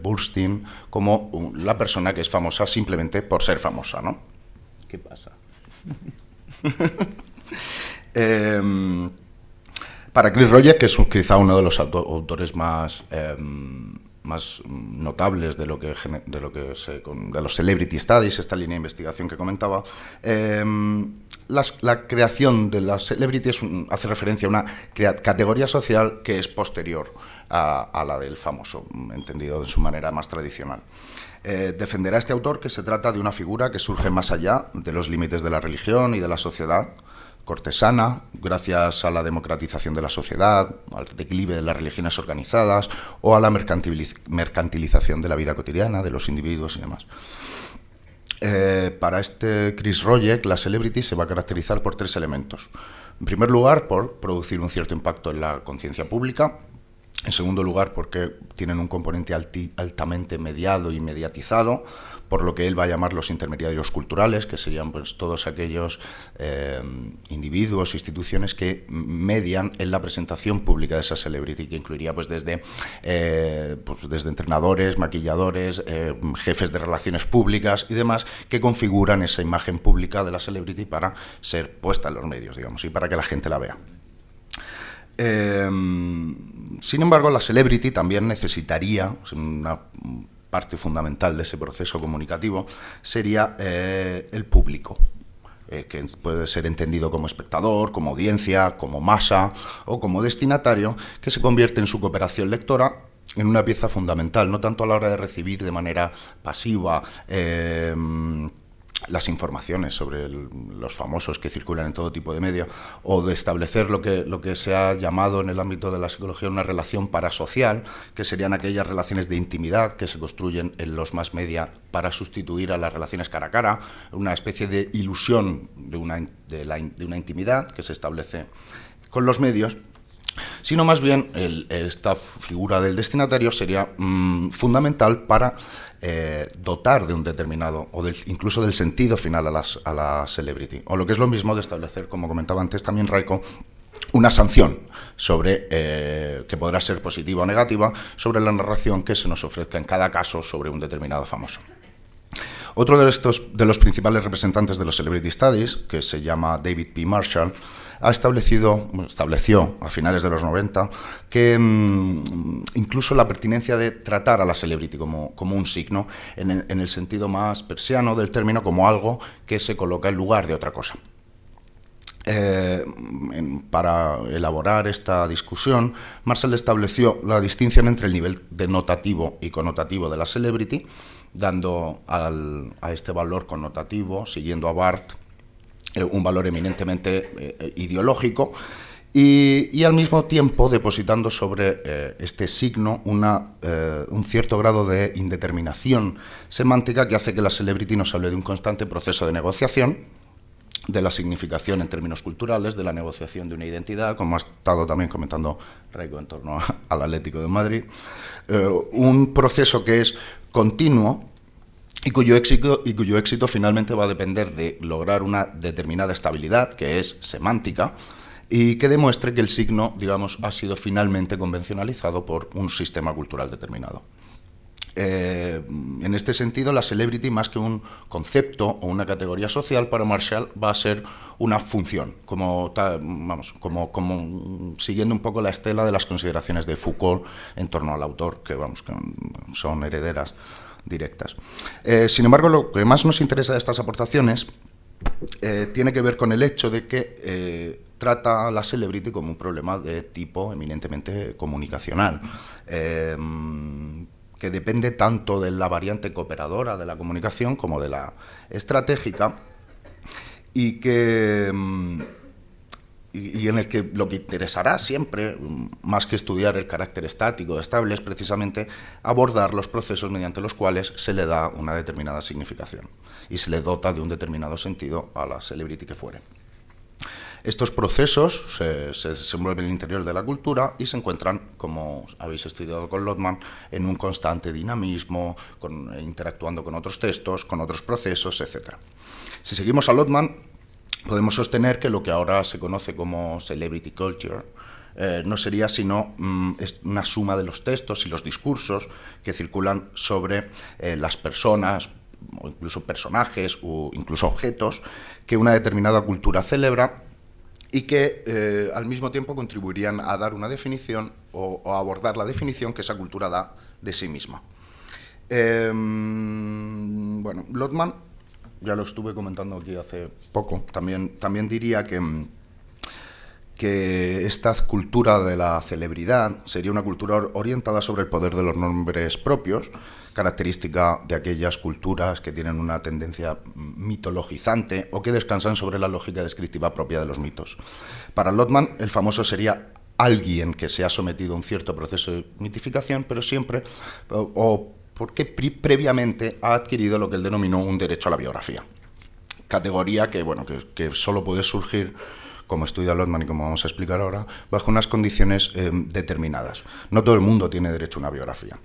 D: Boorstin, como la persona que es famosa simplemente por ser famosa, ¿no? ¿Qué pasa? Para Chris Rogers, que es quizá uno de los autores más notables de los celebrity studies, esta línea de investigación que comentaba, la creación de las celebrity hace referencia a una categoría social que es posterior a la del famoso, entendido de su manera más tradicional. Defenderá este autor que se trata de una figura que surge más allá de los límites de la religión y de la sociedad cortesana, gracias a la democratización de la sociedad, al declive de las religiones organizadas o a la mercantilización de la vida cotidiana, de los individuos y demás. Para este Chris Rogers, la celebrity se va a caracterizar por 3 elementos. En primer lugar, por producir un cierto impacto en la conciencia pública. En segundo lugar, porque tienen un componente altamente mediado y mediatizado, por lo que él va a llamar los intermediarios culturales, que serían pues todos aquellos individuos, instituciones que median en la presentación pública de esa celebrity, que incluiría pues desde entrenadores, maquilladores, jefes de relaciones públicas y demás, que configuran esa imagen pública de la celebrity para ser puesta en los medios, digamos, y para que la gente la vea. Sin embargo, la celebrity también necesitaría una parte fundamental de ese proceso comunicativo, sería el público, que puede ser entendido como espectador, como audiencia, como masa o como destinatario, que se convierte en su cooperación lectora en una pieza fundamental, no tanto a la hora de recibir de manera pasiva las informaciones sobre los famosos que circulan en todo tipo de medios, o de establecer lo que se ha llamado en el ámbito de la psicología una relación parasocial, que serían aquellas relaciones de intimidad que se construyen en los mass media para sustituir a las relaciones cara a cara, una especie de ilusión de una intimidad que se establece con los medios, sino más bien esta figura del destinatario sería fundamental para dotar de un determinado, o incluso del sentido final a la celebrity, o lo que es lo mismo de establecer, como comentaba antes también Raiko, una sanción sobre que podrá ser positiva o negativa sobre la narración que se nos ofrezca en cada caso sobre un determinado famoso. Otro de los principales representantes de los Celebrity Studies, que se llama David P. Marshall, estableció a finales de los 90 que incluso la pertinencia de tratar a la celebrity como un signo, en el sentido más persiano del término, como algo que se coloca en lugar de otra cosa. Para elaborar esta discusión, Marshall estableció la distinción entre el nivel denotativo y connotativo de la celebrity, dando a este valor connotativo, siguiendo a Barth, un valor eminentemente ideológico, y al mismo tiempo depositando sobre este signo un cierto grado de indeterminación semántica que hace que la celebrity nos hable de un constante proceso de negociación, de la significación en términos culturales, de la negociación de una identidad, como ha estado también comentando Raiko en torno al Atlético de Madrid, un proceso que es continuo y cuyo éxito finalmente va a depender de lograr una determinada estabilidad, que es semántica, y que demuestre que el signo, digamos, ha sido finalmente convencionalizado por un sistema cultural determinado. En este sentido, la celebrity, más que un concepto o una categoría social, para Marshall va a ser una función, como siguiendo un poco la estela de las consideraciones de Foucault en torno al autor, que son herederas directas. Sin embargo, lo que más nos interesa de estas aportaciones tiene que ver con el hecho de que trata a la celebrity como un problema de tipo eminentemente comunicacional, que depende tanto de la variante cooperadora de la comunicación como de la estratégica, y en el que lo que interesará siempre, más que estudiar el carácter estático estable, es precisamente abordar los procesos mediante los cuales se le da una determinada significación y se le dota de un determinado sentido a la celebrity que fuere. Estos procesos se desenvuelven en el interior de la cultura y se encuentran, como habéis estudiado con Lotman, en un constante dinamismo, interactuando con otros textos, con otros procesos, etc. Si seguimos a Lotman, podemos sostener que lo que ahora se conoce como celebrity culture no sería sino una suma de los textos y los discursos que circulan sobre las personas, o incluso personajes o incluso objetos que una determinada cultura celebra y que al mismo tiempo contribuirían a dar una definición o a abordar la definición que esa cultura da de sí misma. Bueno, Lotman, ya lo estuve comentando aquí hace poco, también diría que esta cultura de la celebridad sería una cultura orientada sobre el poder de los nombres propios, característica de aquellas culturas que tienen una tendencia mitologizante o que descansan sobre la lógica descriptiva propia de los mitos. Para Lotman, el famoso sería alguien que se ha sometido a un cierto proceso de mitificación, pero siempre o porque previamente ha adquirido lo que él denominó un derecho a la biografía. Categoría que solo puede surgir, como estudia Lotman y como vamos a explicar ahora, bajo unas condiciones determinadas. No todo el mundo tiene derecho a una biografía.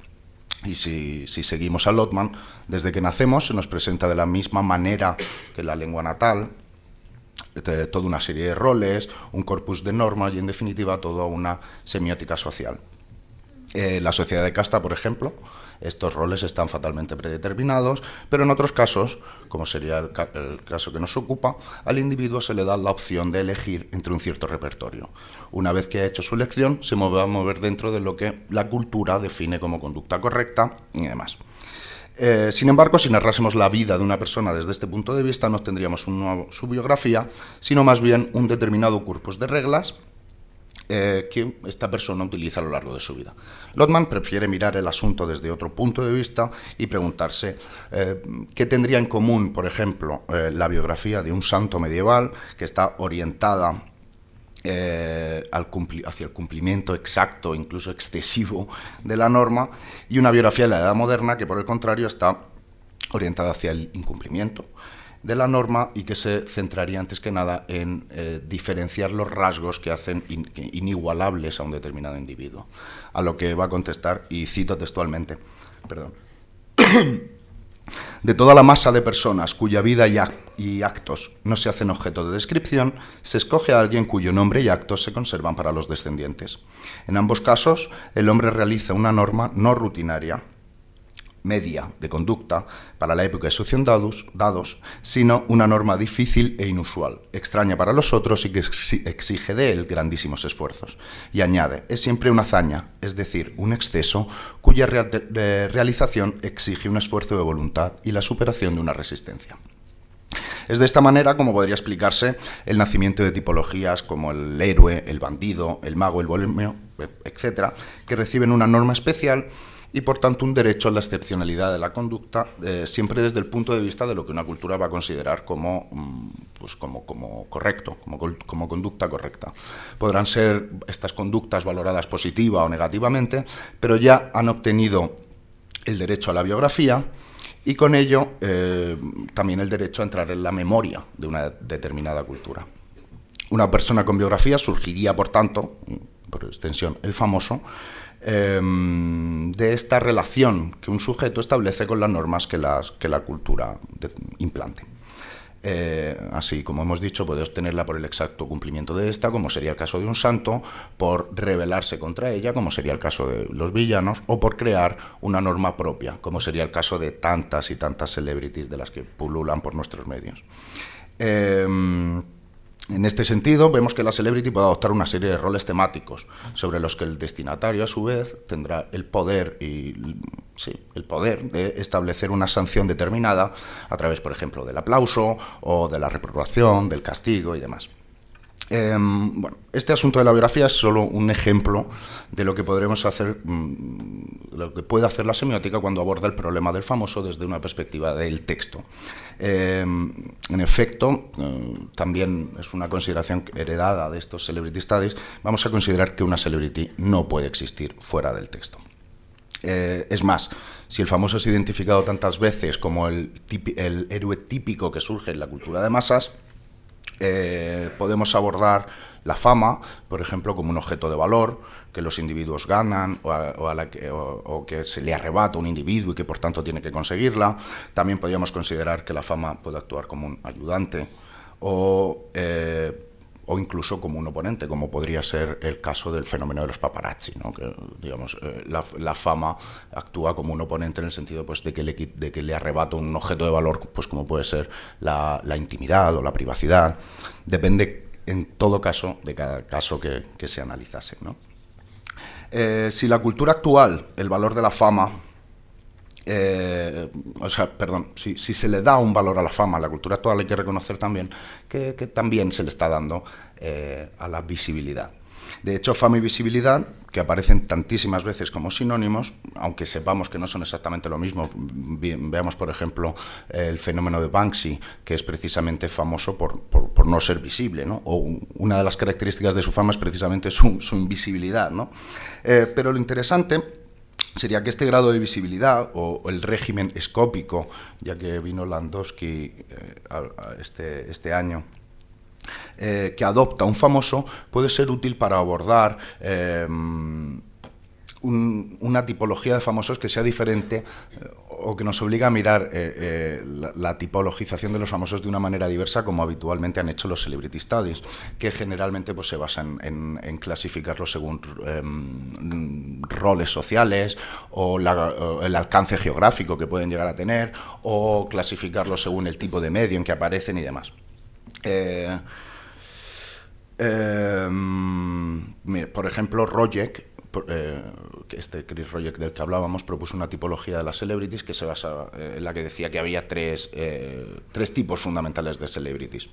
D: Y si seguimos a Lotman, desde que nacemos se nos presenta de la misma manera que la lengua natal, toda una serie de roles, un corpus de normas y, en definitiva, toda una semiótica social. La sociedad de casta, por ejemplo, estos roles están fatalmente predeterminados, pero en otros casos, como sería el caso que nos ocupa, al individuo se le da la opción de elegir entre un cierto repertorio. Una vez que ha hecho su elección, se va a mover dentro de lo que la cultura define como conducta correcta y demás. Sin embargo, si narrásemos la vida de una persona desde este punto de vista, no tendríamos su biografía, sino más bien un determinado corpus de reglas que esta persona utiliza a lo largo de su vida. Lotman prefiere mirar el asunto desde otro punto de vista y preguntarse qué tendría en común, por ejemplo, la biografía de un santo medieval que está orientada hacia el cumplimiento exacto, incluso excesivo, de la norma, y una biografía de la Edad Moderna que, por el contrario, está orientada hacia el incumplimiento de la norma y que se centraría antes que nada en diferenciar los rasgos que hacen inigualables a un determinado individuo. A lo que va a contestar, y cito textualmente, de toda la masa de personas cuya vida y actos no se hacen objeto de descripción, se escoge a alguien cuyo nombre y actos se conservan para los descendientes. En ambos casos, el hombre realiza una norma no rutinaria, media de conducta para la época de su acción dados, sino una norma difícil e inusual, extraña para los otros y que exige de él grandísimos esfuerzos. Y añade, es siempre una hazaña, es decir, un exceso cuya realización exige un esfuerzo de voluntad y la superación de una resistencia. Es de esta manera como podría explicarse el nacimiento de tipologías como el héroe, el bandido, el mago, el bohemio, etc., que reciben una norma especial y, por tanto, un derecho a la excepcionalidad de la conducta, siempre desde el punto de vista de lo que una cultura va a considerar como correcto, como conducta correcta. Podrán ser estas conductas valoradas positiva o negativamente, pero ya han obtenido el derecho a la biografía y con ello también el derecho a entrar en la memoria de una determinada cultura. Una persona con biografía surgiría, por tanto, por extensión, el famoso, de esta relación que un sujeto establece con las normas que la cultura implante. Así, como hemos dicho, puede obtenerla por el exacto cumplimiento de esta, como sería el caso de un santo, por rebelarse contra ella, como sería el caso de los villanos, o por crear una norma propia, como sería el caso de tantas y tantas celebrities de las que pululan por nuestros medios. En este sentido, vemos que la celebrity puede adoptar una serie de roles temáticos sobre los que el destinatario, a su vez, tendrá el poder de establecer una sanción determinada a través, por ejemplo, del aplauso o de la reprobación, del castigo y demás. Este asunto de la biografía es solo un ejemplo de lo que podremos hacer, lo que puede hacer la semiótica cuando aborda el problema del famoso desde una perspectiva del texto. En efecto, también es una consideración heredada de estos celebrity studies. Vamos a considerar que una celebrity no puede existir fuera del texto. Es más, si el famoso es identificado tantas veces como el héroe típico que surge en la cultura de masas, Podemos abordar la fama, por ejemplo, como un objeto de valor que los individuos ganan o que se le arrebata a un individuo y que por tanto tiene que conseguirla. También podríamos considerar que la fama puede actuar como un ayudante o incluso como un oponente, como podría ser el caso del fenómeno de los paparazzi, ¿no? Que, digamos, la fama actúa como un oponente en el sentido, pues, de que le arrebata un objeto de valor, pues, como puede ser la intimidad o la privacidad. Depende, en todo caso, de cada caso que se analizase, ¿no? Si la cultura actual, el valor de la fama, si se le da un valor a la fama, a la cultura actual, hay que reconocer también que también se le está dando a la visibilidad. De hecho, fama y visibilidad, que aparecen tantísimas veces como sinónimos, aunque sepamos que no son exactamente lo mismo. Veamos, por ejemplo, el fenómeno de Banksy, que es precisamente famoso por no ser visible, ¿no? O una de las características de su fama es precisamente su invisibilidad, ¿no? Pero lo interesante sería que este grado de visibilidad o el régimen escópico, ya que vino Landowski este año, que adopta un famoso, puede ser útil para abordar una tipología de famosos que sea diferente o que nos obliga a mirar la tipologización de los famosos de una manera diversa, como habitualmente han hecho los Celebrity Studies, que generalmente, pues, se basan en clasificarlos según roles sociales o el alcance geográfico que pueden llegar a tener, o clasificarlos según el tipo de medio en que aparecen y demás. Por ejemplo, Rojek, Chris Rojek del que hablábamos, propuso una tipología de las celebrities que se basa en la que decía que había tres tipos fundamentales de celebrities,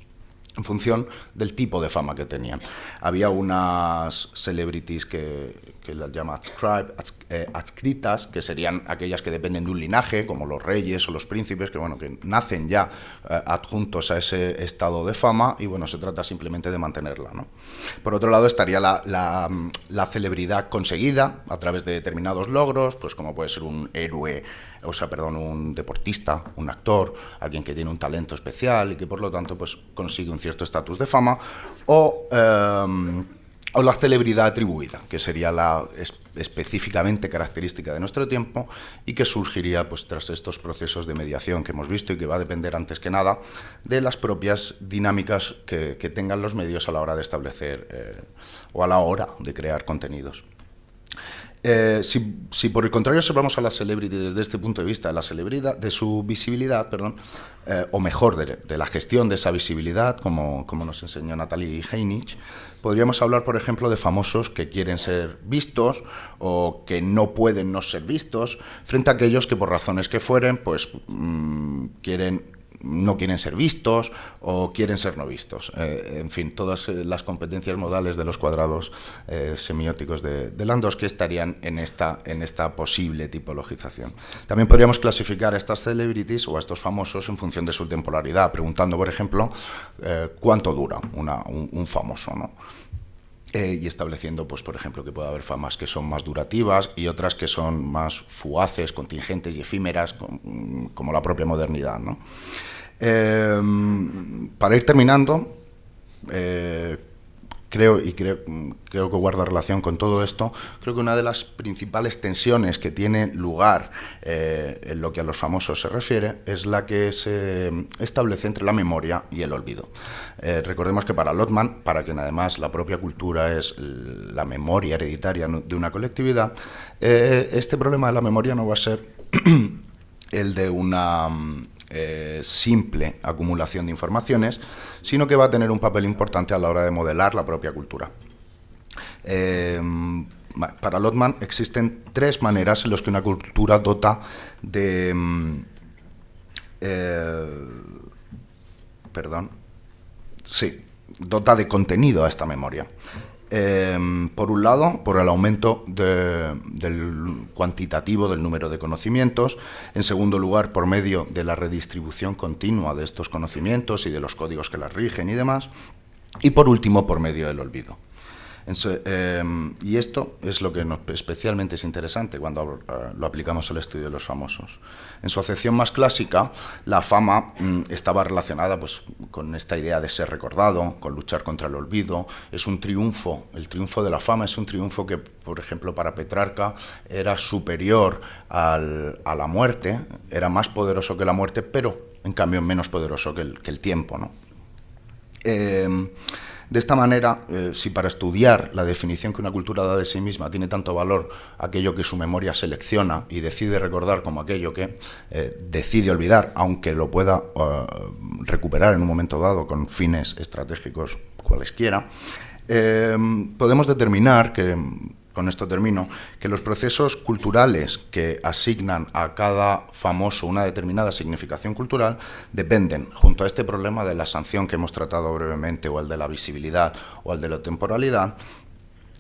D: en función del tipo de fama que tenían. Había unas celebrities que las llama adscritas, que serían aquellas que dependen de un linaje, como los reyes o los príncipes, que nacen ya adjuntos a ese estado de fama y se trata simplemente de mantenerla, ¿no? Por otro lado estaría la celebridad conseguida a través de determinados logros, pues como puede ser un héroe, un deportista, un actor, alguien que tiene un talento especial y que por lo tanto, pues, consigue un cierto estatus de fama, o la celebridad atribuida, que sería la específicamente característica de nuestro tiempo y que surgiría, pues, tras estos procesos de mediación que hemos visto y que va a depender antes que nada de las propias dinámicas que tengan los medios a la hora de establecer o a la hora de crear contenidos. Si por el contrario observamos a la celebrity desde este punto de vista, de su visibilidad, o mejor, de la gestión de esa visibilidad, como nos enseñó Natalie Heinich, podríamos hablar, por ejemplo, de famosos que quieren ser vistos o que no pueden no ser vistos, frente a aquellos que por razones que fueren, pues no quieren ser vistos o quieren ser no vistos. En fin, todas las competencias modales de los cuadrados semióticos de Landowski estarían en esta posible tipologización. También podríamos clasificar a estas celebrities o a estos famosos en función de su temporalidad, preguntando, por ejemplo, cuánto dura un famoso, ¿no? Y estableciendo, pues, por ejemplo, que puede haber famas que son más durativas y otras que son más fugaces, contingentes y efímeras, como la propia modernidad, ¿no? Para ir terminando, creo que guarda relación con todo esto. Creo que una de las principales tensiones que tiene lugar en lo que a los famosos se refiere es la que se establece entre la memoria y el olvido. Recordemos que para Lotman, para quien además la propia cultura es la memoria hereditaria de una colectividad, este problema de la memoria no va a ser el de una simple acumulación de informaciones, sino que va a tener un papel importante a la hora de modelar la propia cultura. Para Lotman existen tres maneras en las que una cultura dota de contenido a esta memoria. Por un lado, por el aumento del cuantitativo del número de conocimientos. En segundo lugar, por medio de la redistribución continua de estos conocimientos y de los códigos que las rigen y demás. Y por último, por medio del olvido. Y esto es lo que especialmente es interesante cuando lo aplicamos al estudio de los famosos. En su acepción más clásica, la fama estaba relacionada pues, con esta idea de ser recordado, con luchar contra el olvido. Es un triunfo, el triunfo de la fama es un triunfo que, por ejemplo, para Petrarca era superior a la muerte, era más poderoso que la muerte, pero en cambio menos poderoso que el tiempo, ¿no? De esta manera, si para estudiar la definición que una cultura da de sí misma tiene tanto valor aquello que su memoria selecciona y decide recordar como aquello que decide olvidar, aunque lo pueda recuperar en un momento dado con fines estratégicos cualesquiera, podemos determinar que, con esto termino, que los procesos culturales que asignan a cada famoso una determinada significación cultural dependen, junto a este problema de la sanción que hemos tratado brevemente, o el de la visibilidad, o el de la temporalidad,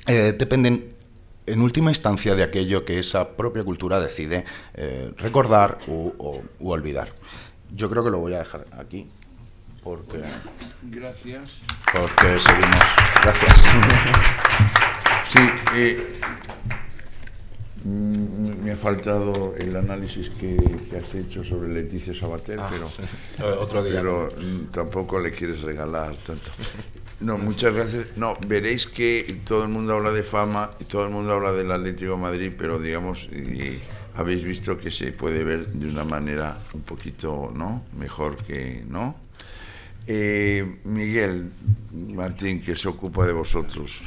D: dependen en última instancia de aquello que esa propia cultura decide recordar u olvidar. Yo creo que lo voy a dejar aquí, porque...
A: Gracias.
D: Porque seguimos. Gracias.
A: Sí, me ha faltado el análisis que has hecho sobre Leticia Sabater, pero
D: otro día.
A: Pero tampoco le quieres regalar tanto. No, muchas gracias. No, veréis que todo el mundo habla de fama y todo el mundo habla del Atlético de Madrid, pero digamos, habéis visto que se puede ver de una manera un poquito, ¿no?, mejor que, ¿no? Miguel Martín, que se ocupa de vosotros.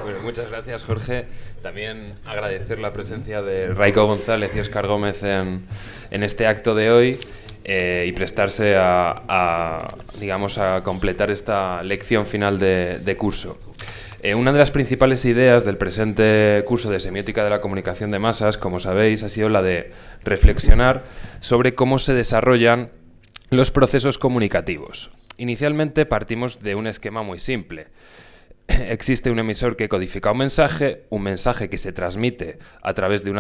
E: Bueno, muchas gracias, Jorge. También agradecer la presencia de Raico González y Óscar Gómez en este acto de hoy y prestarse digamos, a completar esta lección final de curso. Una de las principales ideas del presente curso de Semiótica de la Comunicación de Masas, como sabéis, ha sido la de reflexionar sobre cómo se desarrollan los procesos comunicativos. Inicialmente partimos de un esquema muy simple. Existe un emisor que codifica un mensaje que se transmite a través de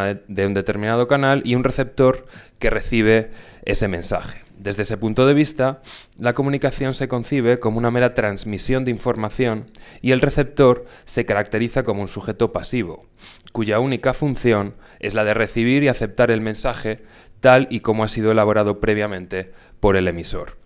E: un determinado canal y un receptor que recibe ese mensaje. Desde ese punto de vista, la comunicación se concibe como una mera transmisión de información y el receptor se caracteriza como un sujeto pasivo, cuya única función es la de recibir y aceptar el mensaje tal y como ha sido elaborado previamente por el emisor.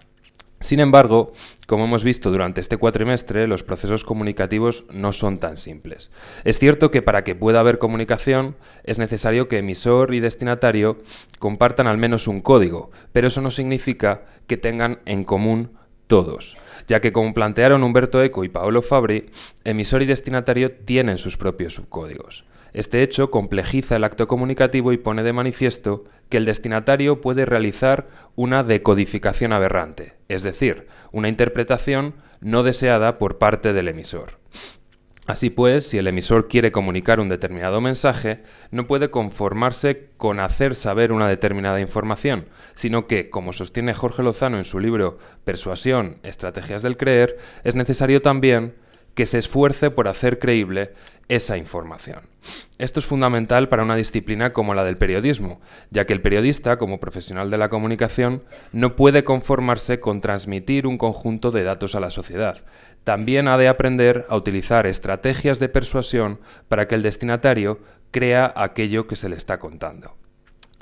E: Sin embargo, como hemos visto durante este cuatrimestre, los procesos comunicativos no son tan simples. Es cierto que para que pueda haber comunicación es necesario que emisor y destinatario compartan al menos un código, pero eso no significa que tengan en común todos, ya que, como plantearon Umberto Eco y Paolo Fabri, emisor y destinatario tienen sus propios subcódigos. Este hecho complejiza el acto comunicativo y pone de manifiesto que el destinatario puede realizar una decodificación aberrante, es decir, una interpretación no deseada por parte del emisor. Así pues, si el emisor quiere comunicar un determinado mensaje, no puede conformarse con hacer saber una determinada información, sino que, como sostiene Jorge Lozano en su libro Persuasión, Estrategias del Creer, es necesario también que se esfuerce por hacer creíble esa información. Esto es fundamental para una disciplina como la del periodismo, ya que el periodista, como profesional de la comunicación, no puede conformarse con transmitir un conjunto de datos a la sociedad. También ha de aprender a utilizar estrategias de persuasión para que el destinatario crea aquello que se le está contando.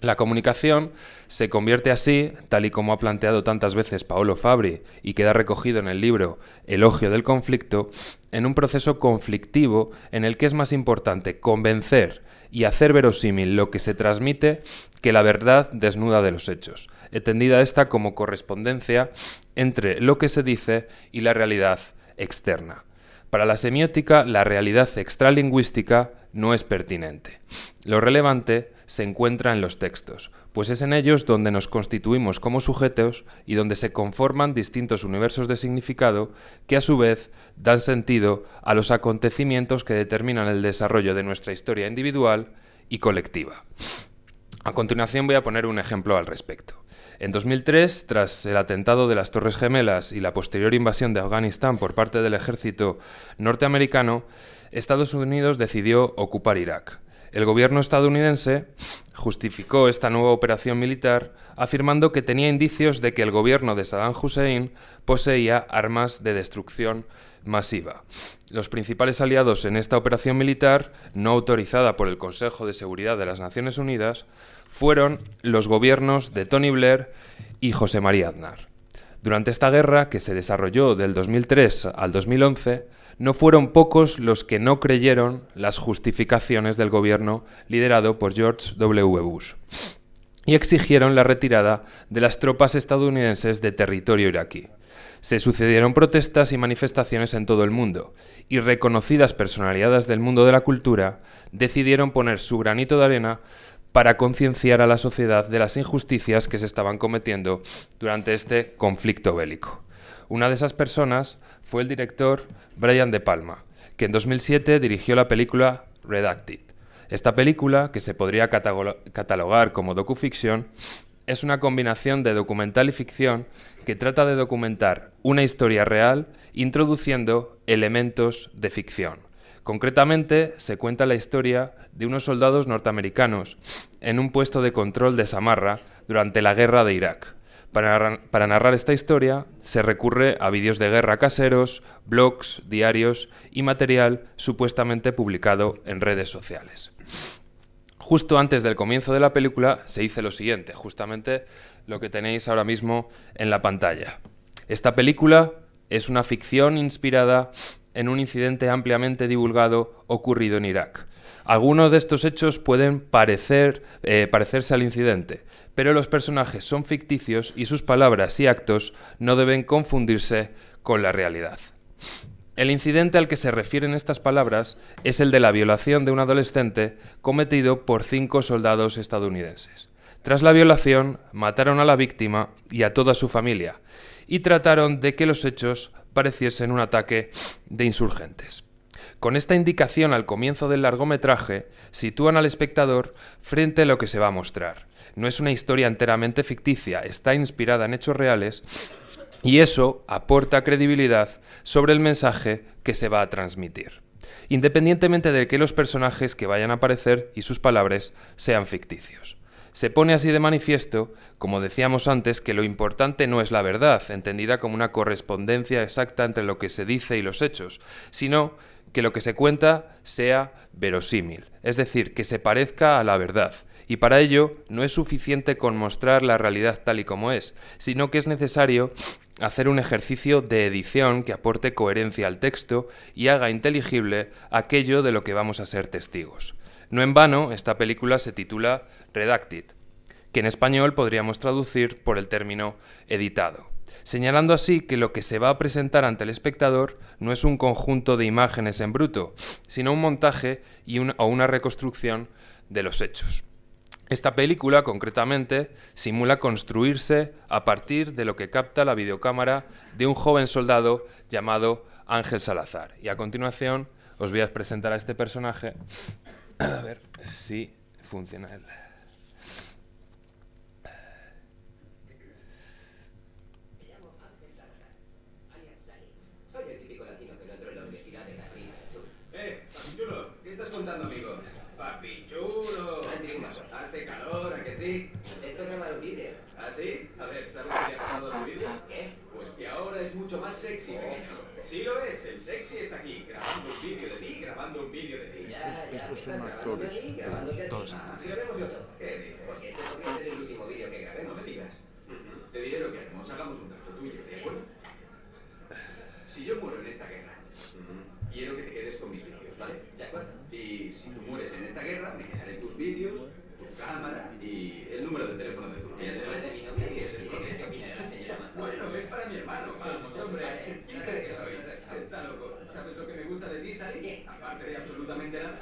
E: La comunicación se convierte así, tal y como ha planteado tantas veces Paolo Fabri y queda recogido en el libro Elogio del conflicto, en un proceso conflictivo en el que es más importante convencer y hacer verosímil lo que se transmite que la verdad desnuda de los hechos, entendida esta como correspondencia entre lo que se dice y la realidad externa. Para la semiótica, la realidad extralingüística no es pertinente. Lo relevante se encuentra en los textos, pues es en ellos donde nos constituimos como sujetos y donde se conforman distintos universos de significado que a su vez dan sentido a los acontecimientos que determinan el desarrollo de nuestra historia individual y colectiva. A continuación voy a poner un ejemplo al respecto. En 2003, tras el atentado de las Torres Gemelas y la posterior invasión de Afganistán por parte del ejército norteamericano, Estados Unidos decidió ocupar Irak. El gobierno estadounidense justificó esta nueva operación militar afirmando que tenía indicios de que el gobierno de Saddam Hussein poseía armas de destrucción masiva. Los principales aliados en esta operación militar, no autorizada por el Consejo de Seguridad de las Naciones Unidas, fueron los gobiernos de Tony Blair y José María Aznar. Durante esta guerra, que se desarrolló del 2003 al 2011, no fueron pocos los que no creyeron las justificaciones del gobierno liderado por George W. Bush y exigieron la retirada de las tropas estadounidenses de territorio iraquí. Se sucedieron protestas y manifestaciones en todo el mundo, y reconocidas personalidades del mundo de la cultura decidieron poner su granito de arena para concienciar a la sociedad de las injusticias que se estaban cometiendo durante este conflicto bélico. Una de esas personas fue el director Brian De Palma, que en 2007 dirigió la película Redacted. Esta película, que se podría catalogar como docuficción, es una combinación de documental y ficción que trata de documentar una historia real introduciendo elementos de ficción. Concretamente, se cuenta la historia de unos soldados norteamericanos en un puesto de control de Samarra durante la guerra de Irak. Para narrar esta historia se recurre a vídeos de guerra caseros, blogs, diarios y material supuestamente publicado en redes sociales. Justo antes del comienzo de la película se dice lo siguiente, justamente lo que tenéis ahora mismo en la pantalla. Esta película es una ficción inspirada en un incidente ampliamente divulgado ocurrido en Irak. Algunos de estos hechos pueden parecerse al incidente, pero los personajes son ficticios y sus palabras y actos no deben confundirse con la realidad. El incidente al que se refieren estas palabras es el de la violación de un adolescente cometido por 5 soldados estadounidenses. Tras la violación, mataron a la víctima y a toda su familia, y trataron de que los hechos pareciesen un ataque de insurgentes. Con esta indicación al comienzo del largometraje, sitúan al espectador frente a lo que se va a mostrar. No es una historia enteramente ficticia, está inspirada en hechos reales, y eso aporta credibilidad sobre el mensaje que se va a transmitir, independientemente de que los personajes que vayan a aparecer y sus palabras sean ficticios. Se pone así de manifiesto, como decíamos antes, que lo importante no es la verdad, entendida como una correspondencia exacta entre lo que se dice y los hechos, sino que lo que se cuenta sea verosímil, es decir, que se parezca a la verdad. Y para ello no es suficiente con mostrar la realidad tal y como es, sino que es necesario hacer un ejercicio de edición que aporte coherencia al texto y haga inteligible aquello de lo que vamos a ser testigos. No en vano, esta película se titula Redacted, que en español podríamos traducir por el término editado, señalando así que lo que se va a presentar ante el espectador no es un conjunto de imágenes en bruto, sino un montaje o una reconstrucción de los hechos. Esta película, concretamente, simula construirse a partir de lo que capta la videocámara de un joven soldado llamado Ángel Salazar. Y a continuación os voy a presentar a este personaje. A ver si funciona él.
F: Soy el típico latino que no entró en la universidad de Brasil. Papi chulo, ¿qué estás contando, amigo? Papi chulo. Hace calor, ¿a que sí? Intento grabar un vídeo. ¿Ah, sí? A ver, ¿sabes qué le ha pasado a tu vídeo? ¿Qué? Pues que ahora es mucho más sexy, pequeño. Sí lo es, el sexy está aquí, grabando un vídeo de ti, grabando un vídeo de ti.
A: Estos son actores.
F: Todos. Grabémoslo todo. ¿Qué dices? Porque este podría ser el último vídeo que grabemos. No me digas. Te diré lo que haremos, hagamos un trato tuyo, ¿de acuerdo? Si yo muero en esta guerra, quiero que te quedes con mis vídeos, ¿vale? De acuerdo. Y si tú mueres en esta guerra, me quedaré tus vídeos, tu cámara y el número de teléfono de tu novia. ¿El número de mi novia? Sí, es el que es que opina de la señora Mann. Bueno, es para mi hermano. Vamos, hombre. ¿Quién crees que soy? Está loco. ¿Sabes lo que me gusta de ti, Sally? Aparte de absolutamente nada.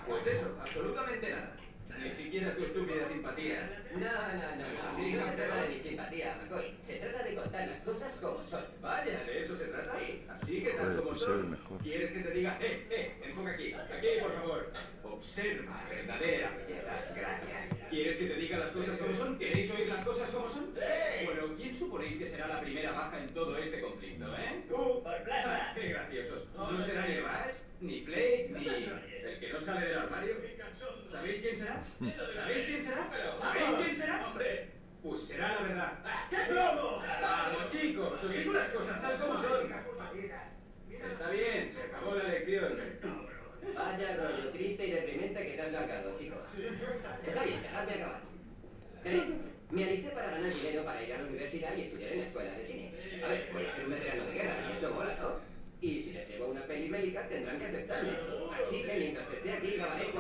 F: Pues eso, absolutamente nada. Ni siquiera tu estúpida simpatía. No. Sí, no se trata de mi simpatía, McCoy. Se trata de contar las cosas como son. Vaya, ¿de eso se trata? Sí. Así que tal como son. ¿Quieres que te diga, enfoca aquí, por favor? Observa, verdadera belleza. Gracias. ¿Quieres que te diga las cosas como son? ¿Queréis oír las cosas como son? Sí. Bueno, ¿quién suponéis que será la primera baja en todo este conflicto, Tú. Por plasma. Qué graciosos. No será ni Rush, ni Flake, ni el que no sale del armario. ¿Sabéis quién será? ¿Sabéis quién será? ¿Sabéis quién será? ¡Hombre! Pues será la verdad. ¡Qué plomo! Vamos, chicos, os digo las cosas tal como son. Está bien, se acabó la lección.
G: Vaya rollo triste y deprimente que te has largado, chicos. Está bien, dejadme acabar. ¿Veréis? Me alisté para ganar dinero para ir a la universidad y estudiar en la escuela de cine. A ver, voy a ser un veterano de guerra y eso mola, ¿no? Y si les llevo una peli bélica tendrán que aceptarme. Así que mientras esté aquí grabaré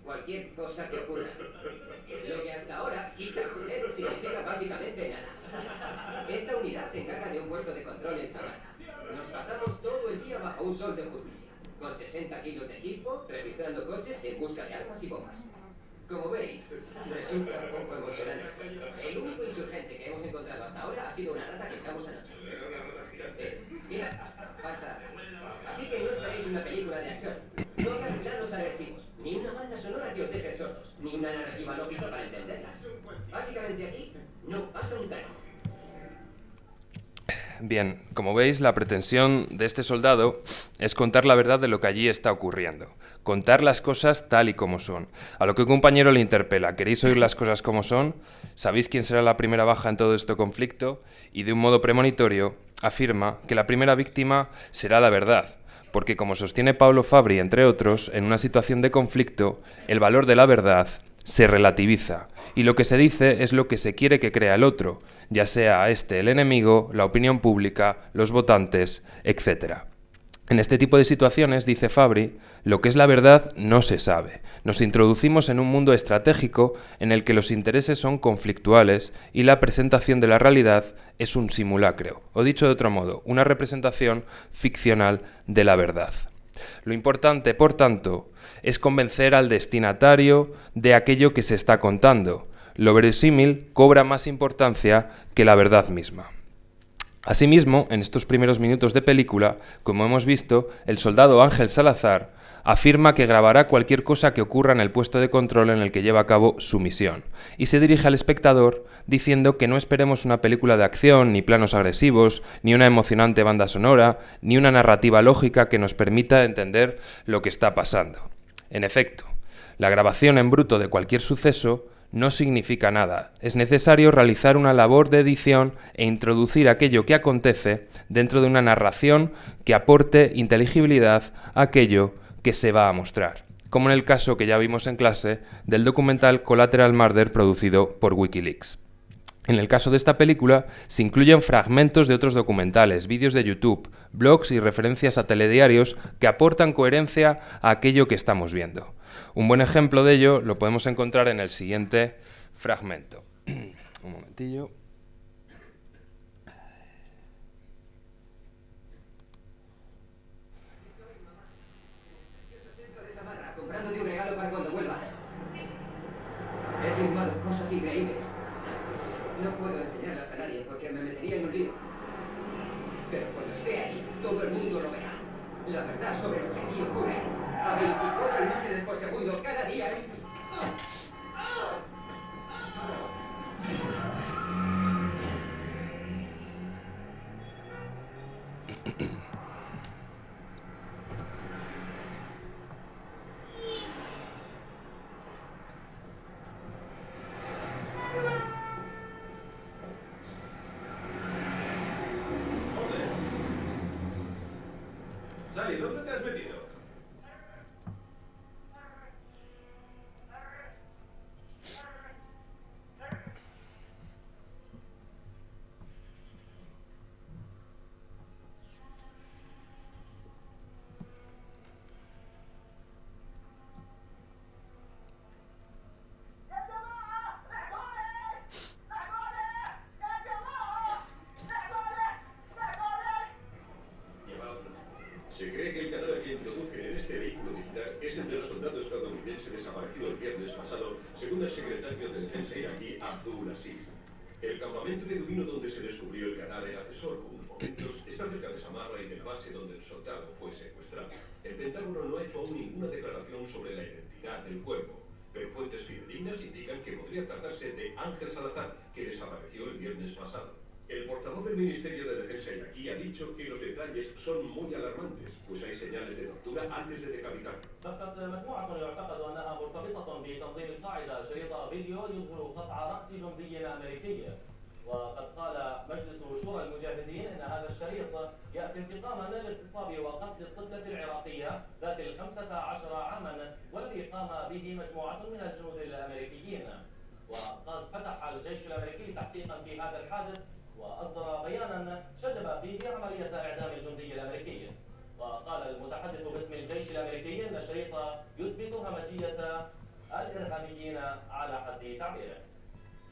G: cualquier cosa que ocurra. Lo que hasta ahora, quita joder, significa básicamente nada. Esta unidad se encarga de un puesto de control en Samarra. Nos pasamos todo el día bajo un sol de justicia, con 60 kilos de equipo, registrando coches en busca de armas y bombas. Como veis, resulta un poco emocionante. El único insurgente que hemos encontrado hasta ahora ha sido una rata que echamos anoche. Mira, falta. Así que no esperéis una película de acción. No habrá planos agresivos, ni una banda sonora que os deje sordos, ni una narrativa lógica para entenderlas. Básicamente aquí no pasa un carajo.
E: Bien, como veis, la pretensión de este soldado es contar la verdad de lo que allí está ocurriendo. Contar las cosas tal y como son. A lo que un compañero le interpela: ¿queréis oír las cosas como son? ¿Sabéis quién será la primera baja en todo este conflicto? Y de un modo premonitorio afirma que la primera víctima será la verdad, porque como sostiene Paulo Fabri, entre otros, en una situación de conflicto, el valor de la verdad se relativiza, y lo que se dice es lo que se quiere que crea el otro, ya sea este el enemigo, la opinión pública, los votantes, etc. En este tipo de situaciones, dice Fabri, lo que es la verdad no se sabe. Nos introducimos en un mundo estratégico en el que los intereses son conflictuales y la presentación de la realidad es un simulacro, o dicho de otro modo, una representación ficcional de la verdad. Lo importante, por tanto, es convencer al destinatario de aquello que se está contando. Lo verosímil cobra más importancia que la verdad misma. Asimismo, en estos primeros minutos de película, como hemos visto, el soldado Ángel Salazar afirma que grabará cualquier cosa que ocurra en el puesto de control en el que lleva a cabo su misión, y se dirige al espectador diciendo que no esperemos una película de acción, ni planos agresivos, ni una emocionante banda sonora, ni una narrativa lógica que nos permita entender lo que está pasando. En efecto, la grabación en bruto de cualquier suceso no significa nada. Es necesario realizar una labor de edición e introducir aquello que acontece dentro de una narración que aporte inteligibilidad a aquello que se va a mostrar, como en el caso que ya vimos en clase del documental Collateral Murder producido por Wikileaks. En el caso de esta película se incluyen fragmentos de otros documentales, vídeos de YouTube, blogs y referencias a telediarios que aportan coherencia a aquello que estamos viendo. Un buen ejemplo de ello lo podemos encontrar en el siguiente fragmento. Un momentillo.
G: Comprándote un regalo para cuando vuelva. He filmado cosas increíbles. No puedo enseñarlas a nadie porque me metería en un lío. Pero cuando esté ahí, todo el mundo lo verá. La verdad sobre lo que aquí ocurre. A 24 imágenes por segundo cada día.
F: Sally, ¿dónde te has metido? Se cree que el cadáver que introducen en este vehículo militar es el del soldado estadounidense desaparecido el viernes pasado, según el secretario de Defensa iraquí Abdul Aziz. El campamento beduino donde se descubrió el cadáver hace solo unos momentos está cerca de Samarra y de la base donde el soldado fue secuestrado. El Pentágono no ha hecho aún ninguna declaración sobre la identidad del cuerpo, pero fuentes fidedignas indican que podría tratarse de Ángel Salazar, que desapareció el viernes pasado.
H: El portavoz del Ministerio de Defensa iraquí ha dicho que los detalles son muy alarmantes, pues hay señales de tortura antes de decapitar.
I: فقط مجموعة يعتقد أنها مرتبطة بتنظيم القاعدة شريط فيديو يظهر قطع رأس جندي أمريكي. وقد قال مجلس شورى المجاهدين أن هذا الشريط يأتي انتقاما لاغتصاب وقتل الطفلة العراقية ذات 15 عاما والذي قام به مجموعة من الجنود الأمريكيين. وقد فتح الجيش الأمريكي تحقيقا في هذا الحادث وأصدر بيانا شجب فيه عملية إعدام الجندي الأمريكي. وقال المتحدث باسم الجيش الأمريكي أن الشريط يثبت همجية الإرهابيين على حد تعبيره.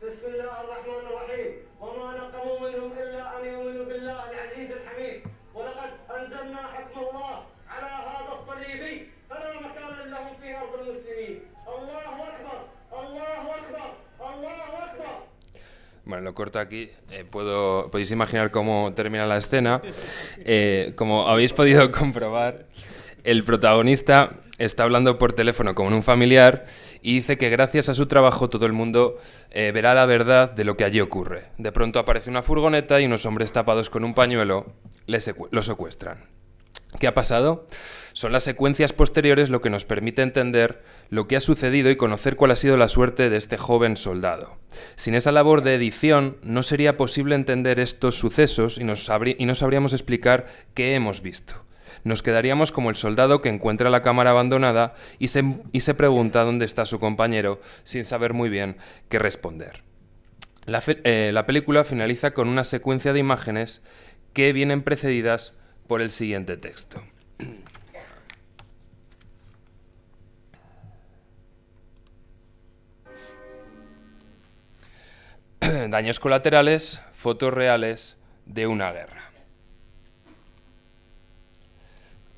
J: بسم الله الرحمن الرحيم. وما نقموا منهم إلا أن يؤمنوا بالله العزيز الحميد ولقد أنزلنا حكم الله على هذا الصليبي فلا مكان لهم في أرض المسلمين. الله أكبر الله أكبر الله أكبر.
E: Bueno, lo corto aquí. Podéis imaginar cómo termina la escena. Como habéis podido comprobar, el protagonista está hablando por teléfono con un familiar y dice que gracias a su trabajo todo el mundo verá la verdad de lo que allí ocurre. De pronto aparece una furgoneta y unos hombres tapados con un pañuelo lo secuestran. ¿Qué ha pasado? Son las secuencias posteriores lo que nos permite entender lo que ha sucedido y conocer cuál ha sido la suerte de este joven soldado. Sin esa labor de edición no sería posible entender estos sucesos y no sabríamos explicar qué hemos visto. Nos quedaríamos como el soldado que encuentra la cámara abandonada y se pregunta dónde está su compañero sin saber muy bien qué responder. La película finaliza con una secuencia de imágenes que vienen precedidas por el siguiente texto. Daños colaterales, fotos reales de una guerra.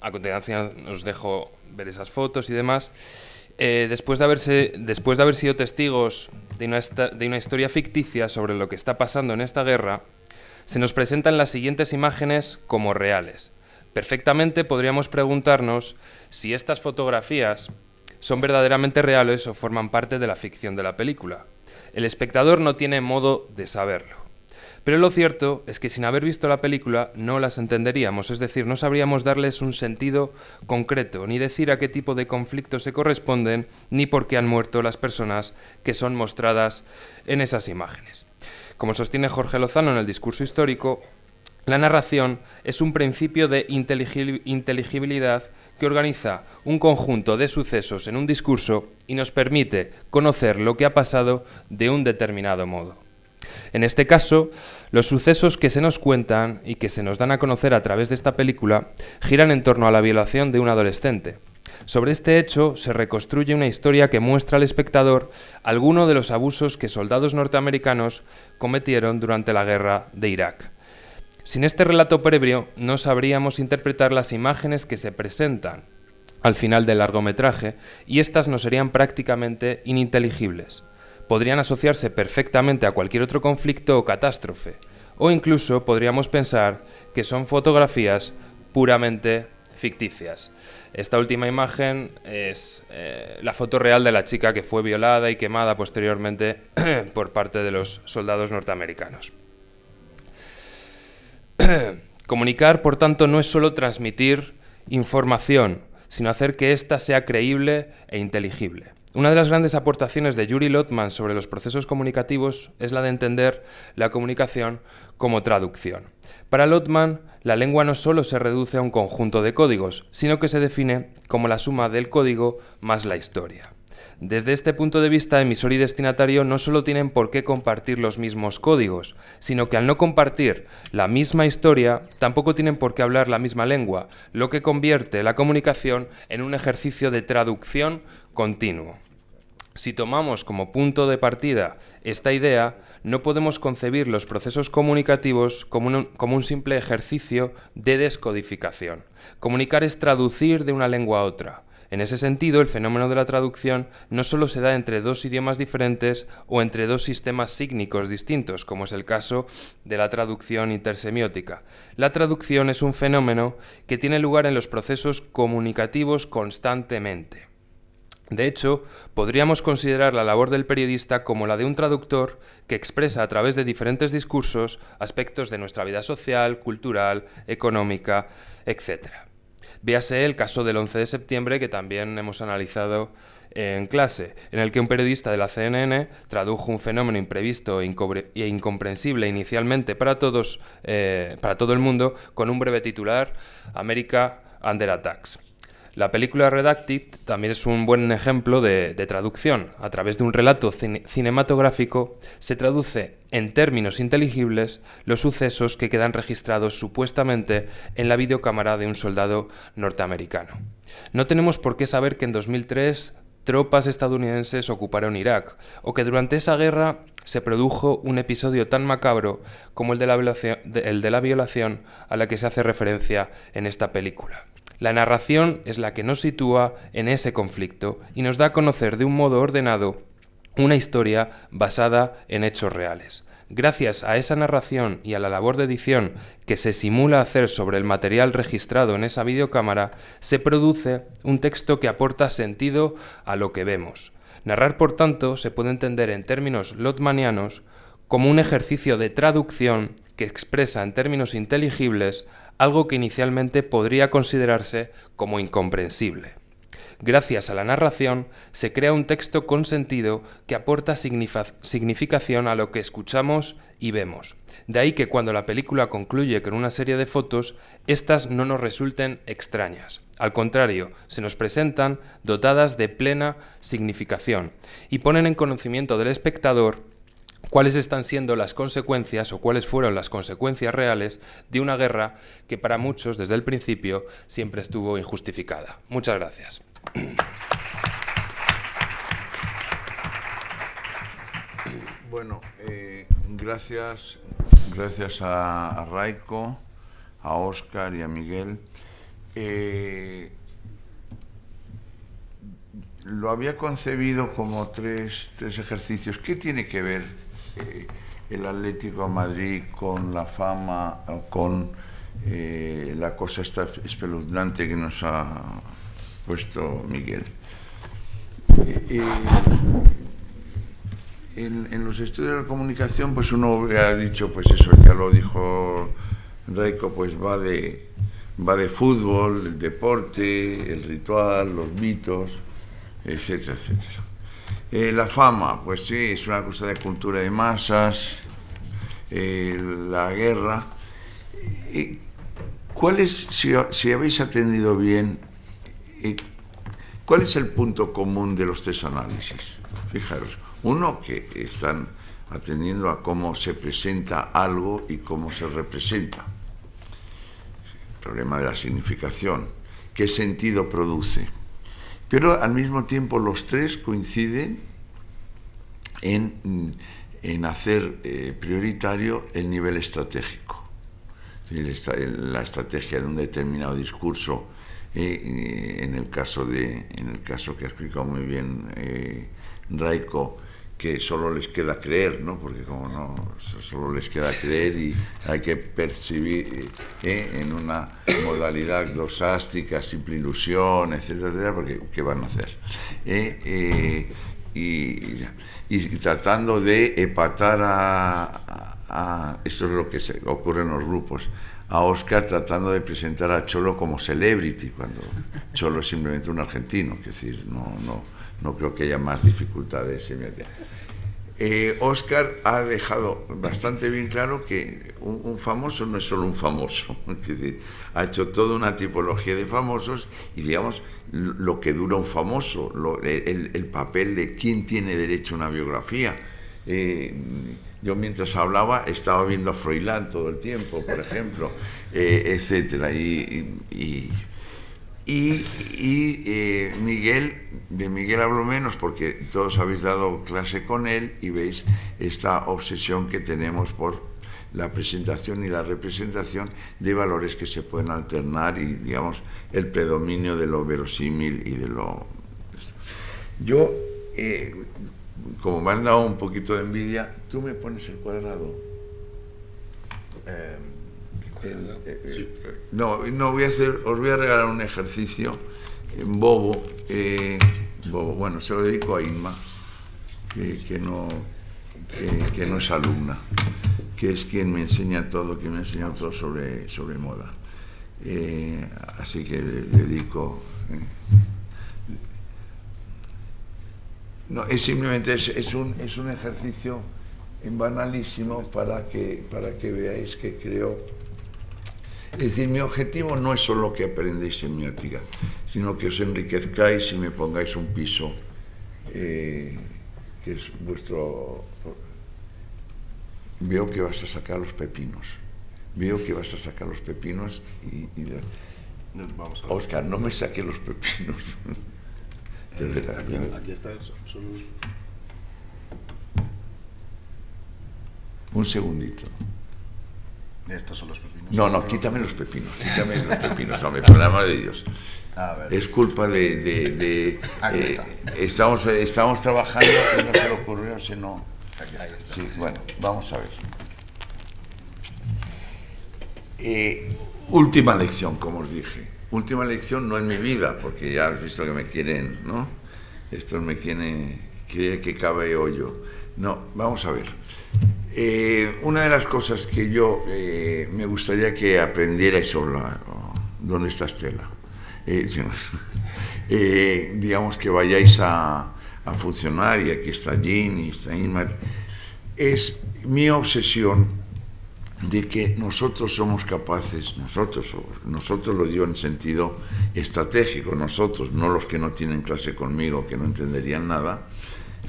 E: A continuación os dejo ver esas fotos y demás. Después de haber sido testigos de una historia ficticia sobre lo que está pasando en esta guerra, se nos presentan las siguientes imágenes como reales. Perfectamente podríamos preguntarnos si estas fotografías son verdaderamente reales o forman parte de la ficción de la película. El espectador no tiene modo de saberlo. Pero lo cierto es que sin haber visto la película no las entenderíamos, es decir, no sabríamos darles un sentido concreto, ni decir a qué tipo de conflictos se corresponden, ni por qué han muerto las personas que son mostradas en esas imágenes. Como sostiene Jorge Lozano en el discurso histórico, la narración es un principio de inteligibilidad que organiza un conjunto de sucesos en un discurso y nos permite conocer lo que ha pasado de un determinado modo. En este caso, los sucesos que se nos cuentan y que se nos dan a conocer a través de esta película giran en torno a la violación de un adolescente. Sobre este hecho se reconstruye una historia que muestra al espectador algunos de los abusos que soldados norteamericanos cometieron durante la guerra de Irak. Sin este relato previo no sabríamos interpretar las imágenes que se presentan al final del largometraje y estas nos serían prácticamente ininteligibles. Podrían asociarse perfectamente a cualquier otro conflicto o catástrofe, o incluso podríamos pensar que son fotografías puramente ficticias. Esta última imagen es la foto real de la chica que fue violada y quemada posteriormente por parte de los soldados norteamericanos. Comunicar, por tanto, no es solo transmitir información, sino hacer que ésta sea creíble e inteligible. Una de las grandes aportaciones de Yuri Lotman sobre los procesos comunicativos es la de entender la comunicación como traducción. Para Lotman, la lengua no solo se reduce a un conjunto de códigos, sino que se define como la suma del código más la historia. Desde este punto de vista, emisor y destinatario no solo tienen por qué compartir los mismos códigos, sino que al no compartir la misma historia, tampoco tienen por qué hablar la misma lengua, lo que convierte la comunicación en un ejercicio de traducción continuo. Si tomamos como punto de partida esta idea, no podemos concebir los procesos comunicativos como un simple ejercicio de descodificación. Comunicar es traducir de una lengua a otra. En ese sentido, el fenómeno de la traducción no solo se da entre dos idiomas diferentes o entre dos sistemas sígnicos distintos, como es el caso de la traducción intersemiótica. La traducción es un fenómeno que tiene lugar en los procesos comunicativos constantemente. De hecho, podríamos considerar la labor del periodista como la de un traductor que expresa a través de diferentes discursos aspectos de nuestra vida social, cultural, económica, etc. Véase el caso del 11 de septiembre que también hemos analizado en clase, en el que un periodista de la CNN tradujo un fenómeno imprevisto e incomprensible inicialmente para todo el mundo con un breve titular: America Under Attacks. La película Redacted también es un buen ejemplo de traducción. A través de un relato cinematográfico se traduce en términos inteligibles los sucesos que quedan registrados supuestamente en la videocámara de un soldado norteamericano. No tenemos por qué saber que en 2003 tropas estadounidenses ocuparon Irak, o que durante esa guerra se produjo un episodio tan macabro como el de la violación a la que se hace referencia en esta película. La narración es la que nos sitúa en ese conflicto y nos da a conocer de un modo ordenado una historia basada en hechos reales. Gracias a esa narración y a la labor de edición que se simula hacer sobre el material registrado en esa videocámara, se produce un texto que aporta sentido a lo que vemos. Narrar, por tanto, se puede entender en términos lotmanianos como un ejercicio de traducción que expresa en términos inteligibles algo que inicialmente podría considerarse como incomprensible. Gracias a la narración se crea un texto con sentido que aporta significación a lo que escuchamos y vemos. De ahí que cuando la película concluye con una serie de fotos, estas no nos resulten extrañas. Al contrario, se nos presentan dotadas de plena significación y ponen en conocimiento del espectador cuáles están siendo las consecuencias o cuáles fueron las consecuencias reales de una guerra que para muchos desde el principio siempre estuvo injustificada. Muchas gracias.
A: Bueno, gracias a Raiko, a Óscar y a Miguel. Lo había concebido como tres ejercicios. ¿Qué tiene que ver el Atlético de Madrid con la fama, con la cosa esta espeluznante que nos ha puesto Miguel? En los estudios de la comunicación, pues uno ha dicho, pues eso, ya lo dijo Raiko, pues va de fútbol, el deporte, el ritual, los mitos, etcétera, etcétera. La fama, pues sí, es una cosa de cultura de masas, la guerra. ¿Cuál es, si habéis atendido bien, cuál es el punto común de los tres análisis? Fijaros, uno, que están atendiendo a cómo se presenta algo y cómo se representa. El problema de la significación, qué sentido produce. Pero al mismo tiempo los tres coinciden en hacer prioritario el nivel estratégico. La estrategia de un determinado discurso, en el caso que ha explicado muy bien Raiko, que solo les queda creer, ¿no? Porque como no, solo les queda creer y hay que percibir en una modalidad glosástica, simple ilusión, etcétera, etcétera, porque ¿qué van a hacer? Y tratando de empatar eso es lo que ocurre en los grupos, a Óscar tratando de presentar a Cholo como celebrity, cuando Cholo es simplemente un argentino, es decir, no creo que haya más dificultades. Óscar ha dejado bastante bien claro que un famoso no es solo un famoso, es decir, ha hecho toda una tipología de famosos y, digamos, lo que dura un famoso, el papel de quién tiene derecho a una biografía. Yo mientras hablaba estaba viendo a Froilán todo el tiempo, por ejemplo, etcétera, de Miguel hablo menos porque todos habéis dado clase con él y veis esta obsesión que tenemos por la presentación y la representación de valores que se pueden alternar y, digamos, el predominio de lo verosímil y de lo... Yo, como me han dado un poquito de envidia, tú me pones el cuadrado. No, os voy a regalar un ejercicio bobo. Bueno, se lo dedico a Inma, que no es alumna, que es quien me enseña todo, quien me ha enseñado todo sobre moda. Así que dedico... No, es simplemente es un ejercicio banalísimo para que veáis que creo... Es decir, mi objetivo no es solo que aprendáis semiótica, sino que os enriquezcáis y me pongáis un piso que es vuestro... Veo que vas a sacar los pepinos. Veo que vas a sacar los pepinos y
D: Vamos a ver.
A: Óscar, no me saque los pepinos.
D: Aquí está eso.
A: Un segundito.
D: Estos son los pepinos.
A: No, quítame los pepinos, hombre, por el amor de Dios.
D: A ver.
A: Es culpa de
D: Aquí está.
A: Estamos trabajando y no se le ocurrió, sino...
D: Aquí está.
A: Sí, bueno, vamos a ver. Última lección, como os dije. Última lección no en mi vida, porque ya has visto que me quieren, ¿no? Estos me quieren que cabe hoyo. No, vamos a ver. Una de las cosas que yo me gustaría que aprendierais sobre ¿dónde está Estela? Digamos que vayáis a funcionar, y aquí está Jean y está Inma, es mi obsesión de que nosotros somos capaces, nosotros lo digo en sentido estratégico, nosotros, no los que no tienen clase conmigo, que no entenderían nada,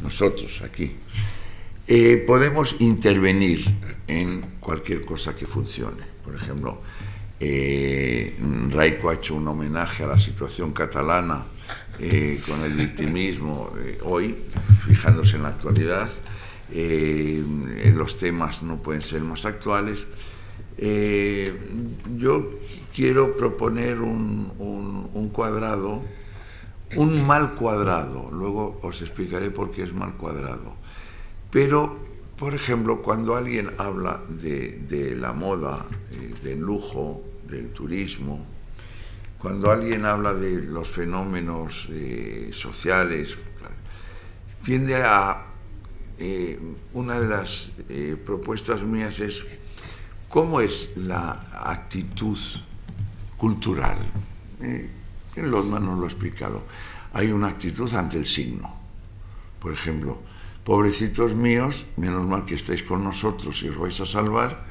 A: nosotros aquí, podemos intervenir en cualquier cosa que funcione. Por ejemplo, Raico ha hecho un homenaje a la situación catalana con el victimismo hoy, fijándose en la actualidad. Los temas no pueden ser más actuales. Yo quiero proponer un cuadrado, un mal cuadrado, luego os explicaré por qué es mal cuadrado. Pero, por ejemplo, cuando alguien habla de la moda, del lujo, del turismo, cuando alguien habla de los fenómenos sociales, tiende a... una de las propuestas mías es cómo es la actitud cultural. Lotman nos lo ha explicado. Hay una actitud ante el signo. Por ejemplo, pobrecitos míos, menos mal que estáis con nosotros y os vais a salvar,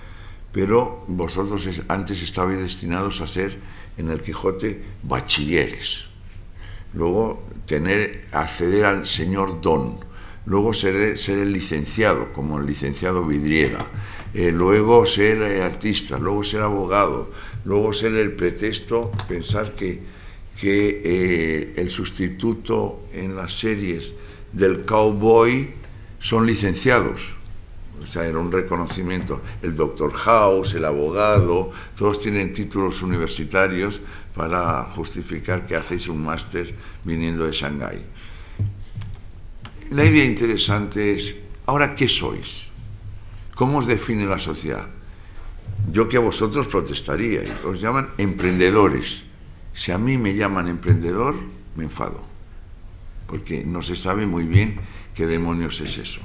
A: pero vosotros antes estabais destinados a ser, en el Quijote, bachilleres. Luego acceder al señor don. Luego ser el licenciado, como el licenciado Vidriera, luego ser artista, luego ser abogado, luego ser el pretexto, pensar que el sustituto en las series del cowboy son licenciados. O sea, era un reconocimiento. El Dr. House, el abogado, todos tienen títulos universitarios para justificar que hacéis un máster viniendo de Shanghái. La idea interesante es, ¿ahora qué sois? ¿Cómo os define la sociedad? Yo que a vosotros protestaría, os llaman emprendedores. Si a mí me llaman emprendedor, me enfado, porque no se sabe muy bien qué demonios es eso.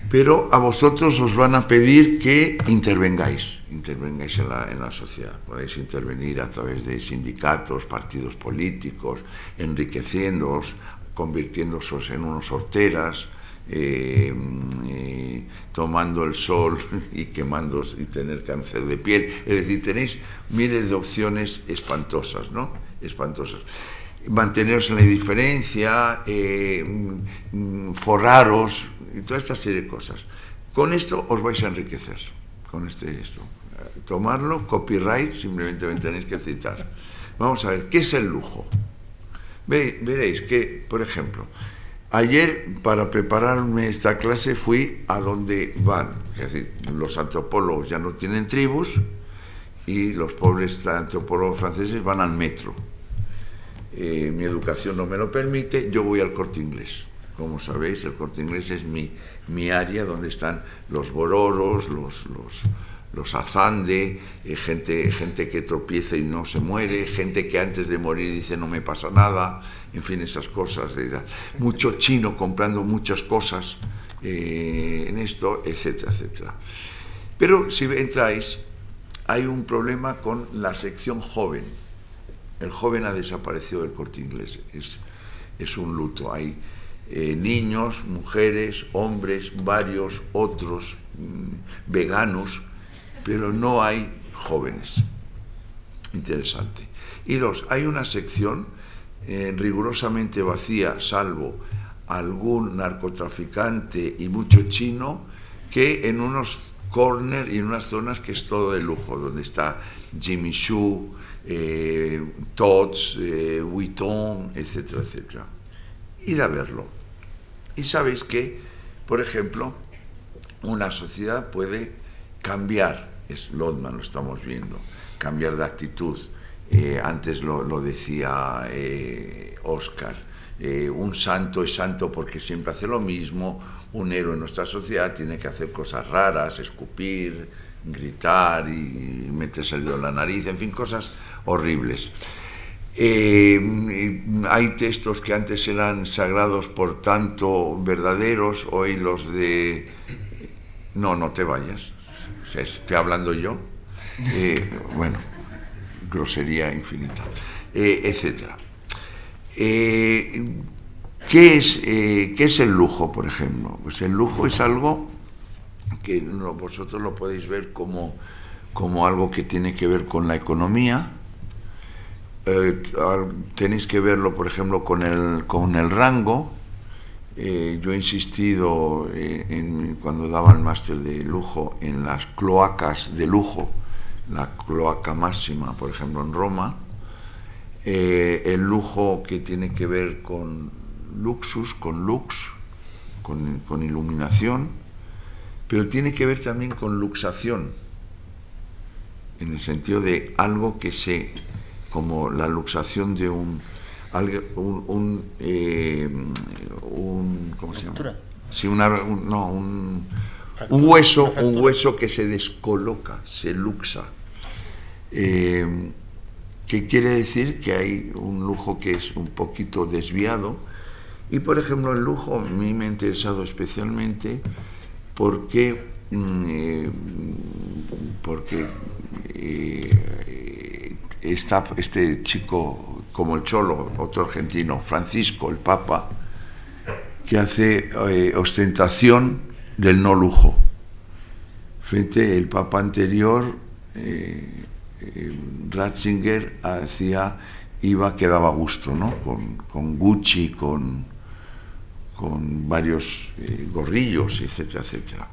A: Pero a vosotros os van a pedir que intervengáis en la sociedad. Podéis intervenir a través de sindicatos, partidos políticos, enriqueciéndoos, convirtiéndose en unos horteras, tomando el sol y quemándose y tener cáncer de piel. Es decir, tenéis miles de opciones espantosas, ¿no? Espantosas. Manteneros en la indiferencia, forraros y toda esta serie de cosas. Con esto os vais a enriquecer. Con esto. Tomarlo, copyright, simplemente me tenéis que citar. Vamos a ver, ¿qué es el lujo? Veréis que, por ejemplo, ayer para prepararme esta clase fui a donde van, es decir, los antropólogos ya no tienen tribus y los pobres antropólogos franceses van al metro. Mi educación no me lo permite, yo voy al Corte Inglés. Como sabéis, el Corte Inglés es mi área donde están los bororos, los azande, gente que tropieza y no se muere, gente que antes de morir dice no me pasa nada, en fin, esas cosas. Mucho chino comprando muchas cosas en esto, etcétera, etcétera. Pero si entráis, hay un problema con la sección joven. El joven ha desaparecido del Corte Inglés, es un luto. Hay niños, mujeres, hombres, varios, otros, veganos, pero no hay jóvenes. Interesante. Y dos, hay una sección rigurosamente vacía, salvo algún narcotraficante y mucho chino, que en unos corner y en unas zonas que es todo de lujo, donde está Jimmy Choo, Tod's, Vuitton, etcétera, etcétera. Id a verlo. Y sabéis que, por ejemplo, una sociedad puede cambiar, es Lodman, lo estamos viendo, cambiar de actitud. Antes lo decía Oscar, un santo es santo porque siempre hace lo mismo, un héroe en nuestra sociedad tiene que hacer cosas raras, escupir, gritar y meterse el dedo en la nariz, en fin, cosas horribles. Hay textos que antes eran sagrados, por tanto verdaderos, hoy los de... No te vayas, estoy hablando yo. Bueno, grosería infinita, etcétera. ¿Qué es el lujo, por ejemplo? Pues el lujo es algo que vosotros lo podéis ver como algo que tiene que ver con la economía. Tenéis que verlo, por ejemplo, con el rango. Yo he insistido cuando daba el máster de lujo en las cloacas de lujo, la cloaca máxima, por ejemplo, en Roma, el lujo que tiene que ver con luxus, con lux, con iluminación, pero tiene que ver también con luxación, en el sentido de algo que como la luxación de un ¿cómo se llama? Sí, un hueso que se descoloca, se luxa. ¿Qué quiere decir? Que hay un lujo que es un poquito desviado. Y, por ejemplo, el lujo a mí me ha interesado especialmente porque está este chico como el Cholo, otro argentino, Francisco, el Papa, que hace ostentación del no lujo. Frente al Papa anterior, Ratzinger quedaba a gusto, ¿no? Con Gucci, con varios gorrillos, etcétera, etcétera.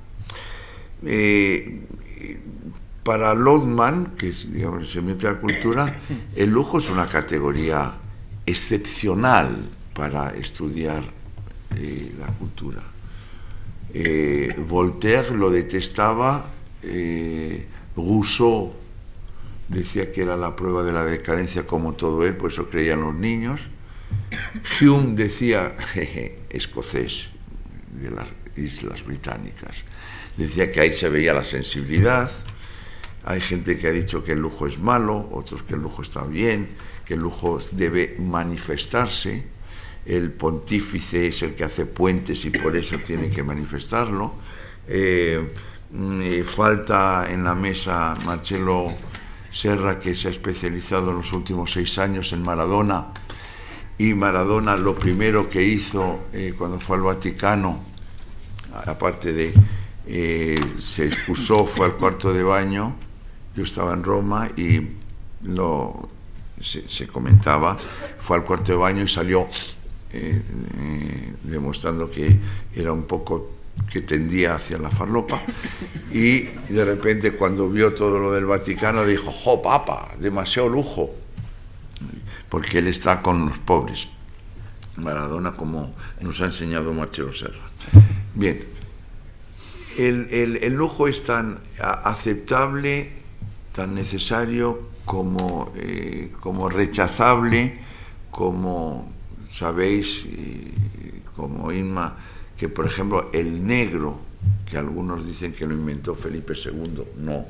A: Para Lodman, que es, digamos, se mete a la cultura, el lujo es una categoría excepcional para estudiar la cultura. Voltaire lo detestaba, Rousseau decía que era la prueba de la decadencia como todo él, por eso creían los niños. Hume decía, escocés de las Islas Británicas, decía que ahí se veía la sensibilidad. Hay gente que ha dicho que el lujo es malo, otros que el lujo está bien, que el lujo debe manifestarse. El pontífice es el que hace puentes y por eso tiene que manifestarlo. Falta en la mesa Marcelo Serra, que se ha especializado en los últimos 6 años en Maradona. Y Maradona lo primero que hizo cuando fue al Vaticano, aparte de se excusó, fue al cuarto de baño. Yo estaba en Roma y se comentaba, fue al cuarto de baño y salió demostrando que era un poco que tendía hacia la farlopa, y de repente cuando vio todo lo del Vaticano dijo: ¡Jo, papa! Demasiado lujo, porque él está con los pobres. Maradona, como nos ha enseñado Marcelo Serra. Bien, el lujo es tan aceptable, tan necesario como rechazable, como sabéis, como Inma, que por ejemplo el negro, que algunos dicen que lo inventó Felipe II, no,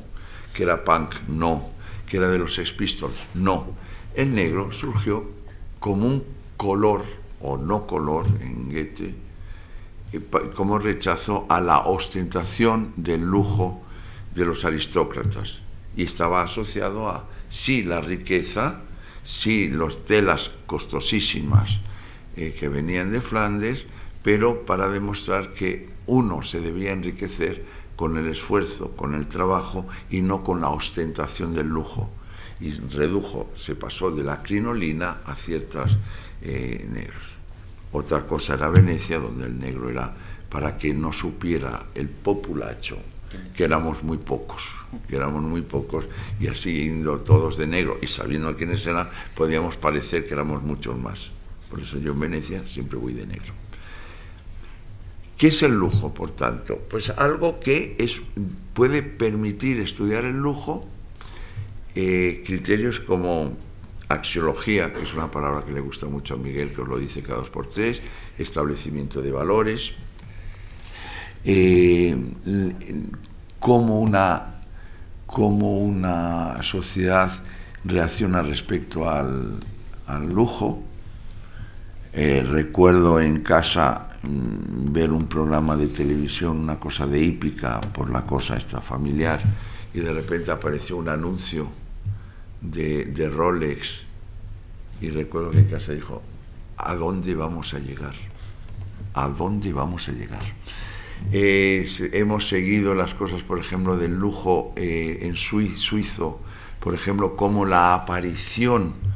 A: que era punk, no, que era de los Sex Pistols, no. El negro surgió como un color, o no color, en Goethe, como rechazo a la ostentación del lujo de los aristócratas. Y estaba asociado a, sí, la riqueza, sí, las telas costosísimas que venían de Flandes, pero para demostrar que uno se debía enriquecer con el esfuerzo, con el trabajo y no con la ostentación del lujo. Y se pasó de la crinolina a ciertas negros. Otra cosa era Venecia, donde el negro era para que no supiera el populacho, que éramos muy pocos, y así yendo todos de negro y sabiendo quiénes eran, podíamos parecer que éramos muchos más. Por eso yo en Venecia siempre voy de negro. ¿Qué es el lujo, por tanto? Pues algo que puede permitir estudiar el lujo, criterios como axiología, que es una palabra que le gusta mucho a Miguel, que os lo dice cada 2 por 3, establecimiento de valores, cómo una sociedad reacciona respecto al lujo. Recuerdo en casa ver un programa de televisión, una cosa de hípica, por la cosa esta familiar, y de repente apareció un anuncio de Rolex, y recuerdo que en casa dijo: ¿a dónde vamos a llegar? ¿A dónde vamos a llegar? Hemos seguido las cosas, por ejemplo, del lujo en suizo, por ejemplo, como la aparición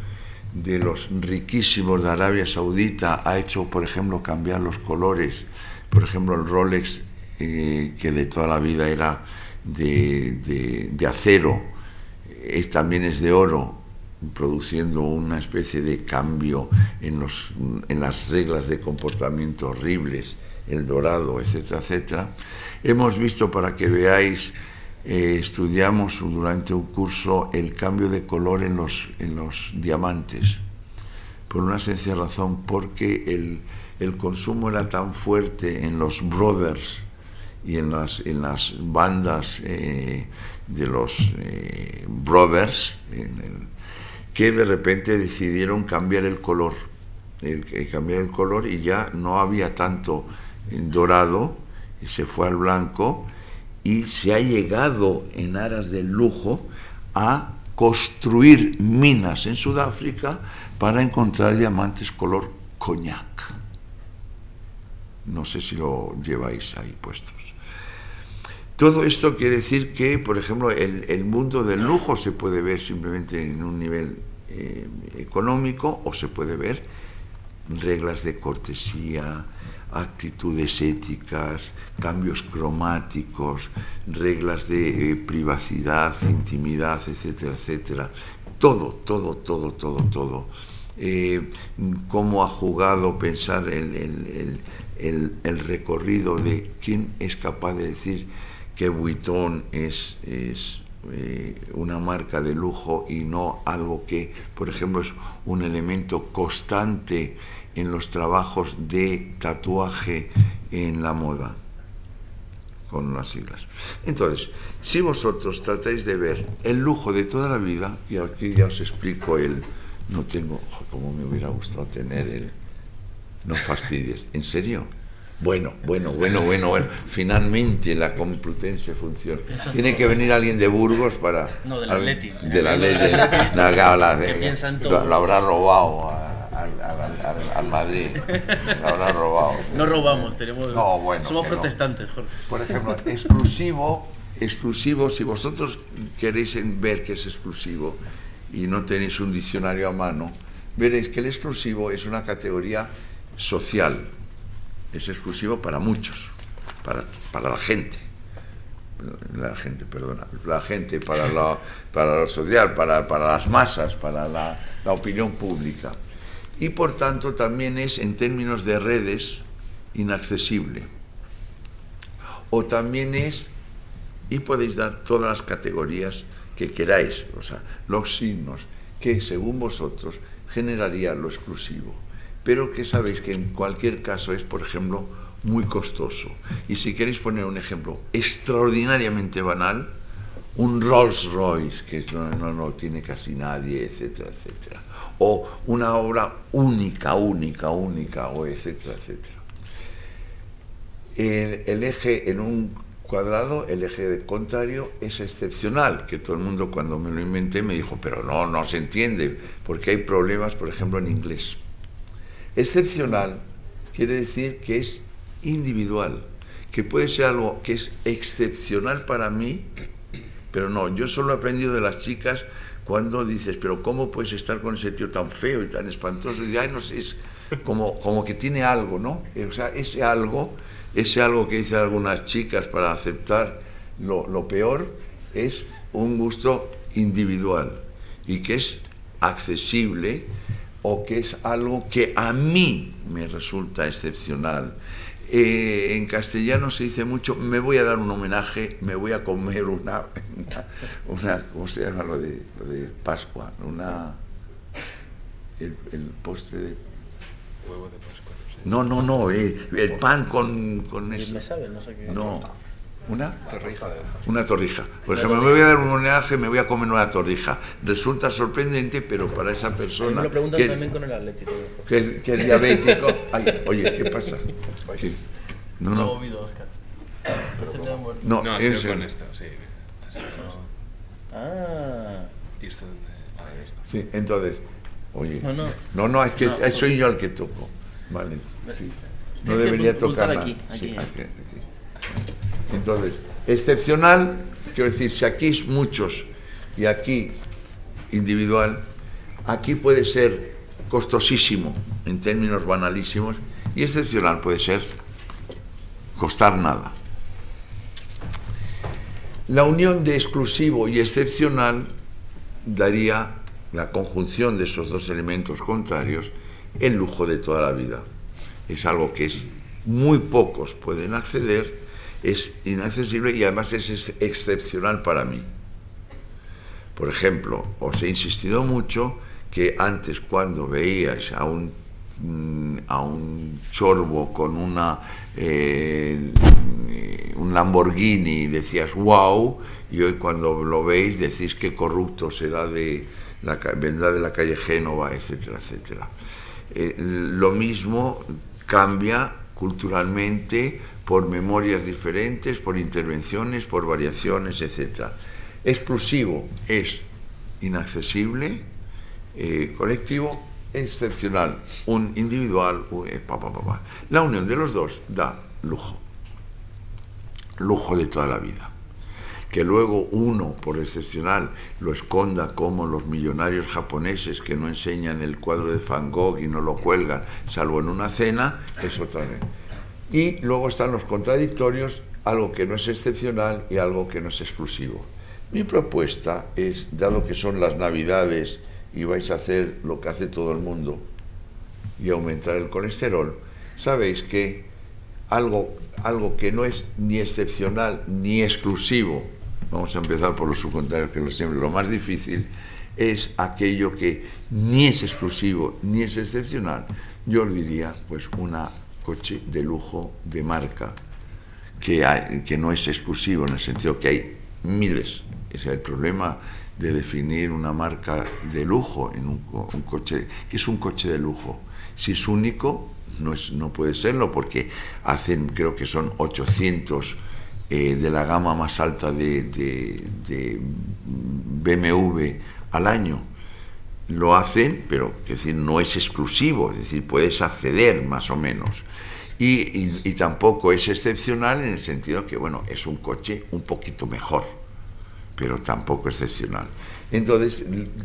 A: de los riquísimos de Arabia Saudita ha hecho, por ejemplo, cambiar los colores. Por ejemplo, el Rolex, que de toda la vida era de acero, también es de oro, produciendo una especie de cambio en las reglas de comportamiento horribles, el dorado, etcétera, etcétera. Hemos visto, para que veáis, estudiamos durante un curso el cambio de color en los diamantes, por una sencilla razón, porque el consumo era tan fuerte en los brothers y en las bandas de los brothers, que de repente decidieron cambiar el color, y ya no había tanto dorado, y se fue al blanco, y se ha llegado, en aras del lujo, a construir minas en Sudáfrica para encontrar diamantes color coñac. No sé si lo lleváis ahí puestos. Todo esto quiere decir que, por ejemplo, el mundo del lujo se puede ver simplemente en un nivel económico, o se puede ver reglas de cortesía, actitudes éticas, cambios cromáticos, reglas de privacidad, intimidad, etcétera, etcétera. Todo. Cómo ha jugado pensar el recorrido de quién es capaz de decir que Vuitton es una marca de lujo y no algo que, por ejemplo, es un elemento constante en los trabajos de tatuaje en la moda, con las siglas. Entonces, si vosotros tratáis de ver el lujo de toda la vida, y aquí ya os explico no tengo, como me hubiera gustado tener no fastidies, ¿en serio? Bueno, finalmente la Complutense funciona. Tiene que venir alguien de Burgos para...
B: No, del Atleti.
A: Del Atleti. Lo habrá robado al Madrid. Lo habrá robado.
B: No robamos, somos
A: no.
B: Protestantes, Jorge.
A: Por ejemplo, exclusivo, si vosotros queréis ver qué es exclusivo y no tenéis un diccionario a mano, veréis que el exclusivo es una categoría social. Es exclusivo para muchos, para la gente, para lo social, para las masas, para la opinión pública. Y por tanto también es, en términos de redes, inaccesible. O también es, y podéis dar todas las categorías que queráis, o sea, los signos que según vosotros generaría lo exclusivo, pero que sabéis que en cualquier caso es, por ejemplo, muy costoso. Y si queréis poner un ejemplo extraordinariamente banal, un Rolls Royce, que no tiene casi nadie, etcétera, etcétera. O una obra única, o etcétera, etcétera. El eje en un cuadrado, el eje contrario es excepcional, que todo el mundo cuando me lo inventé me dijo, pero no se entiende, porque hay problemas, por ejemplo, en inglés. Excepcional quiere decir que es individual, que puede ser algo que es excepcional para mí, pero no, yo solo he aprendido de las chicas cuando dices, pero ¿cómo puedes estar con ese tío tan feo y tan espantoso? Y ay, no sé, es como que tiene algo, ¿no? O sea, ese algo que dicen algunas chicas para aceptar lo peor, es un gusto individual y que es accesible o que es algo que a mí me resulta excepcional. En castellano se dice mucho, me voy a dar un homenaje, me voy a comer una ¿cómo se llama lo de Pascua? El postre de...
E: Huevo de Pascua.
A: No, el pan con eso.
B: Me sabe, no sé qué.
A: No, ¿una?
E: Torrija.
A: Una torrija. Por ejemplo, me voy a dar un homenaje, me voy a comer una torrija. Resulta sorprendente, pero para esa persona...
B: Me lo preguntan también con el Atlético.
A: Que es diabético... Ay, oye, ¿qué pasa? ¿Qué? No.
B: No he oído, Óscar.
A: No,
E: No,
A: es
E: con esto, sí.
B: Ah.
E: ¿Y esto dónde? A ver, esto.
A: Sí, entonces... Oye,
B: No,
A: es que soy yo el que toco. Vale, sí. No debería tocar nada.
B: Aquí.
A: Sí, aquí. Entonces, excepcional, quiero decir, si aquí es muchos y aquí individual, aquí puede ser costosísimo en términos banalísimos y excepcional puede ser costar nada. La unión de exclusivo y excepcional daría la conjunción de esos dos elementos contrarios, el lujo de toda la vida. Es algo que muy pocos pueden acceder, es inaccesible y además es excepcional para mí. Por ejemplo, os he insistido mucho que antes cuando veíais a un chorbo con un Lamborghini decías wow, y hoy cuando lo veis decís que corrupto será vendrá de la calle Génova, etcétera, etcétera. Lo mismo cambia culturalmente por memorias diferentes, por intervenciones, por variaciones, etc. Exclusivo es inaccesible, colectivo, excepcional, un individual, La unión de los dos da lujo de toda la vida. Que luego uno, por excepcional, lo esconda como los millonarios japoneses que no enseñan el cuadro de Van Gogh y no lo cuelgan, salvo en una cena, es otra vez. Y luego están los contradictorios, algo que no es excepcional y algo que no es exclusivo. Mi propuesta es, dado que son las Navidades y vais a hacer lo que hace todo el mundo y aumentar el colesterol, sabéis que algo que no es ni excepcional ni exclusivo, vamos a empezar por los subcontrários, que es siempre lo más difícil, es aquello que ni es exclusivo ni es excepcional. Yo os diría, pues, una coche de lujo de marca que no es exclusivo, en el sentido que hay miles. Ese es el problema de definir una marca de lujo en un coche. ¿Qué es un coche de lujo? Si es único, no puede serlo, porque hacen, creo que son 800 de la gama más alta de BMW al año. Lo hacen, pero es decir, no es exclusivo, es decir, puedes acceder más o menos. Y tampoco es excepcional en el sentido que, bueno, es un coche un poquito mejor, pero tampoco excepcional. Entonces,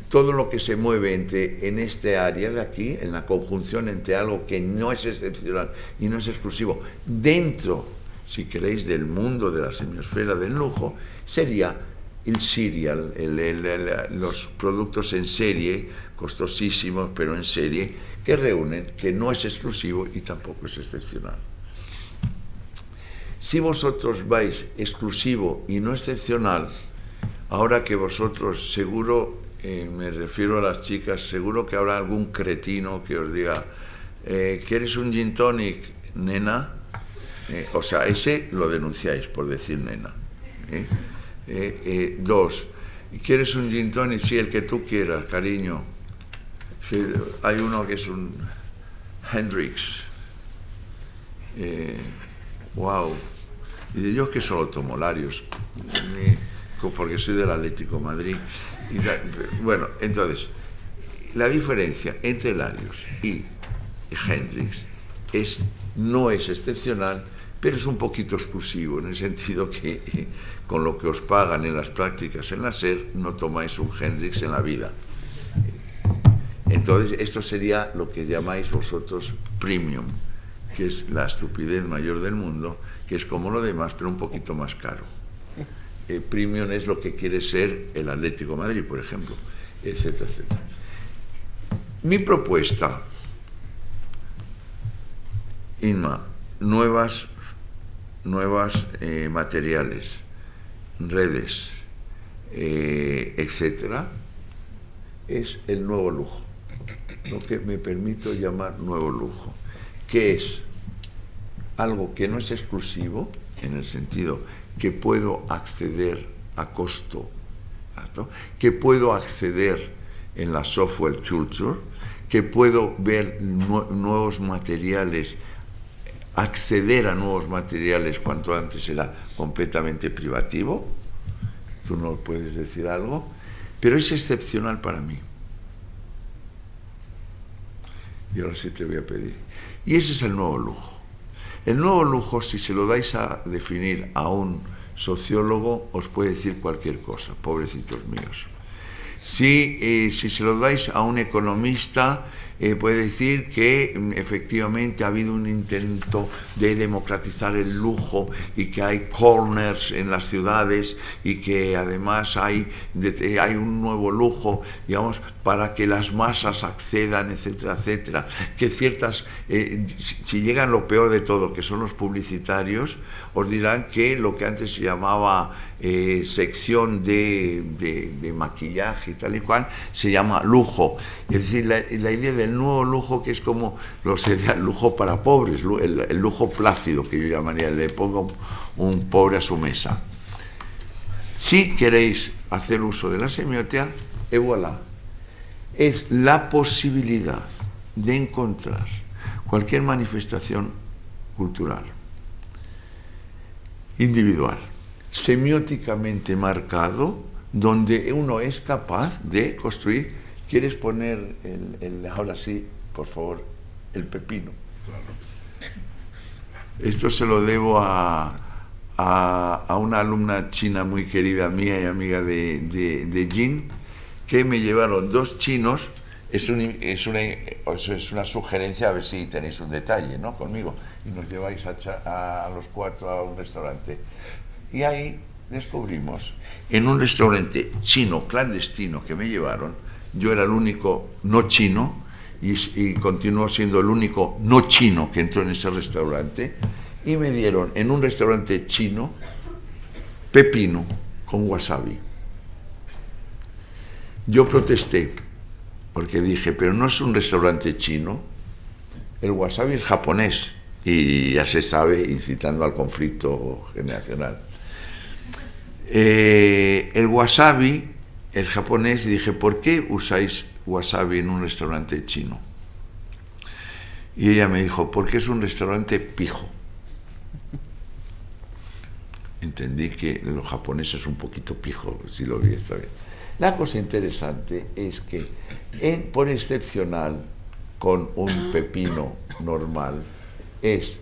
A: todo lo que se mueve en este área de aquí, en la conjunción entre algo que no es excepcional y no es exclusivo, dentro, si queréis, del mundo de la semiosfera del lujo, sería el serial, los productos en serie, costosísimos, pero en serie, que reúnen, que no es exclusivo y tampoco es excepcional. Si vosotros vais exclusivo y no excepcional, ahora que vosotros seguro, me refiero a las chicas, seguro que habrá algún cretino que os diga, ¿quieres un gin tonic, nena? O sea, ese lo denunciáis por decir nena. 2. ¿Quieres un gin tonic? Sí, el que tú quieras, cariño. Sí, hay uno que es un Hendrix. Wow. Y yo que solo tomo Larios, porque soy del Atlético de Madrid. Bueno, entonces, la diferencia entre Larios y Hendrix no es excepcional, pero es un poquito exclusivo, en el sentido que con lo que os pagan en las prácticas en la SER no tomáis un Hendrix en la vida. Entonces, esto sería lo que llamáis vosotros premium, que es la estupidez mayor del mundo, que es como lo demás, pero un poquito más caro. Premium es lo que quiere ser el Atlético de Madrid, por ejemplo, etcétera, etcétera. Mi propuesta, Inma, nuevas materiales, redes, etcétera, es el nuevo lujo, lo que me permito llamar nuevo lujo, que es algo que no es exclusivo, en el sentido que puedo acceder a costo, ¿no? Que puedo acceder en la software culture, que puedo ver nuevos materiales, acceder a nuevos materiales cuanto antes era completamente privativo. Tú no puedes decir algo, pero es excepcional para mí. Y ahora sí te voy a pedir. Y ese es el nuevo lujo. El nuevo lujo, si se lo dais a definir a un sociólogo, os puede decir cualquier cosa, pobrecitos míos. Si se lo dais a un economista, puede decir que efectivamente ha habido un intento de democratizar el lujo y que hay corners en las ciudades y que además hay un nuevo lujo, digamos, para que las masas accedan, etcétera, etcétera. Que ciertas, si llegan lo peor de todo, que son los publicitarios, os dirán que lo que antes se llamaba sección de maquillaje y tal y cual, se llama lujo. Es decir, la idea del nuevo lujo, que es como el lujo para pobres, el lujo plácido, que yo llamaría, le pongo un pobre a su mesa. Si queréis hacer uso de la semiótica, voilà, es la posibilidad de encontrar cualquier manifestación cultural, individual, semióticamente marcado, donde uno es capaz de construir. ¿Quieres poner ahora sí, por favor, el pepino? Claro. Esto se lo debo a una alumna china muy querida mía y amiga de Jin, que me llevaron 2 chinos. Es una sugerencia, a ver si tenéis un detalle, ¿no?, conmigo, y nos lleváis a los 4 a un restaurante. Y ahí descubrimos, en un restaurante chino clandestino que me llevaron, yo era el único no chino y continuó siendo el único no chino que entró en ese restaurante, y me dieron en un restaurante chino pepino con wasabi. Yo protesté porque dije, pero no es un restaurante chino, el wasabi es japonés, y ya se sabe, incitando al conflicto generacional. El wasabi, el japonés, y dije, ¿por qué usáis wasabi en un restaurante chino? Y ella me dijo, porque es un restaurante pijo. Entendí que los japoneses un poquito pijo, si lo vi, está bien. La cosa interesante es que, por excepcional, con un pepino normal, es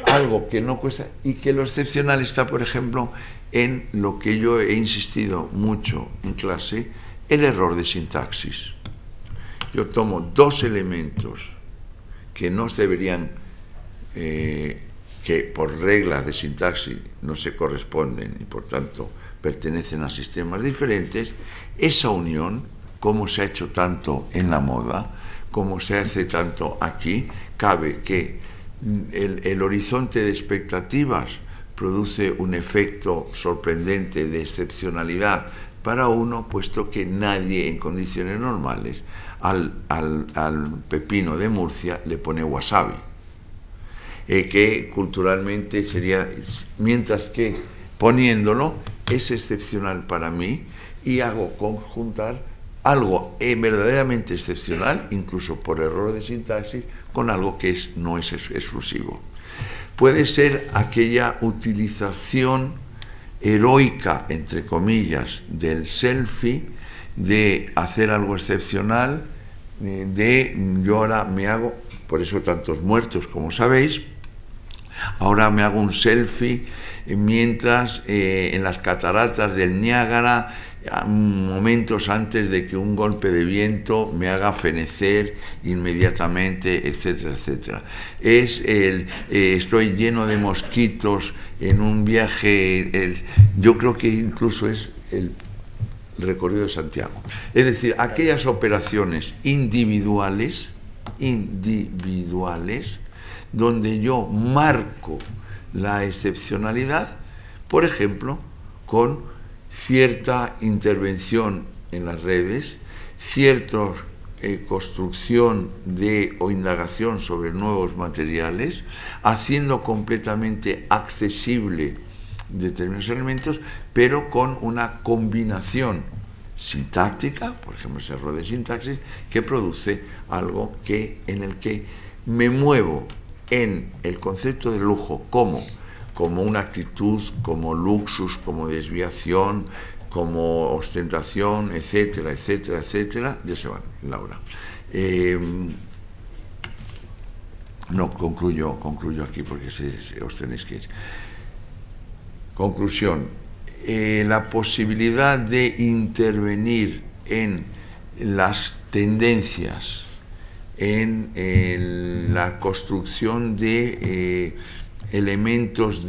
A: algo que no cuesta, y que lo excepcional está, por ejemplo, en lo que yo he insistido mucho en clase, el error de sintaxis. Yo tomo 2 elementos que no deberían, que por reglas de sintaxis no se corresponden y por tanto pertenecen a sistemas diferentes. Esa unión, como se ha hecho tanto en la moda, como se hace tanto aquí, cabe que el horizonte de expectativas produce un efecto sorprendente de excepcionalidad para uno, puesto que nadie en condiciones normales al pepino de Murcia le pone wasabi, que culturalmente sería, mientras que poniéndolo, es excepcional para mí y hago conjuntar algo verdaderamente excepcional, incluso por error de sintaxis, con algo que no es exclusivo. Puede ser aquella utilización heroica, entre comillas, del selfie, de hacer algo excepcional, yo ahora me hago, por eso tantos muertos, como sabéis, ahora me hago un selfie mientras en las cataratas del Niágara, momentos antes de que un golpe de me haga fenecer inmediatamente, etcétera, etcétera. Estoy lleno de mosquitos en un viaje, yo creo que incluso es el recorrido de Santiago. Es decir, aquellas operaciones individuales, donde yo marco la excepcionalidad, por ejemplo, con cierta intervención en las redes, cierta construcción o indagación sobre nuevos materiales, haciendo completamente accesible determinados elementos, pero con una combinación sintáctica, por ejemplo, ese error de sintaxis, que produce algo en el que me muevo en el concepto de lujo como una actitud, como luxus, como desviación, como ostentación, etcétera, etcétera, etcétera. Ya se van, Laura. No, concluyo aquí porque os tenéis que ir. Conclusión. La posibilidad de intervenir en las tendencias, en la construcción de elementos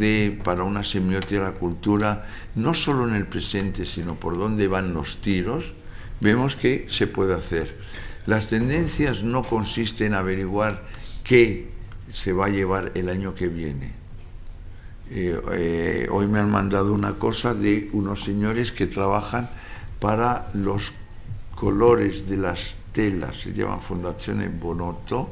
A: para una semiótica de la cultura, no solo en el presente, sino por dónde van los tiros, vemos que se puede hacer. Las tendencias no consisten en averiguar qué se va a llevar el año que viene. Hoy me han mandado una cosa de unos señores que trabajan para los colores de las telas, se llaman Fondazione Bonotto,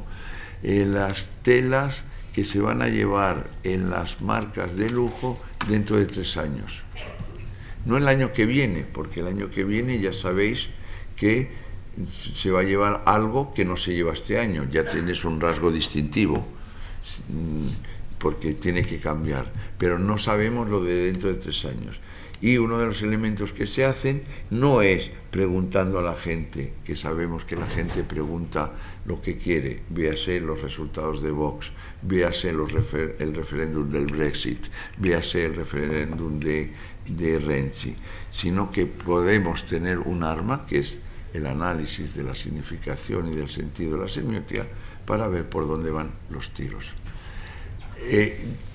A: las telas que se van a llevar en las marcas de lujo dentro de 3 años. No el año que viene, porque el año que viene ya sabéis que se va a llevar algo que no se lleva este año, ya tienes un rasgo distintivo, porque tiene que cambiar, pero no sabemos lo de dentro de 3 años. Y uno de los elementos que se hacen no es preguntando a la gente, que sabemos que la gente pregunta lo que quiere, véase los resultados de Vox, véase el referéndum del Brexit, véase el referéndum de Renzi, sino que podemos tener un arma que es el análisis de la significación y del sentido de la semiótica para ver por dónde van los tiros.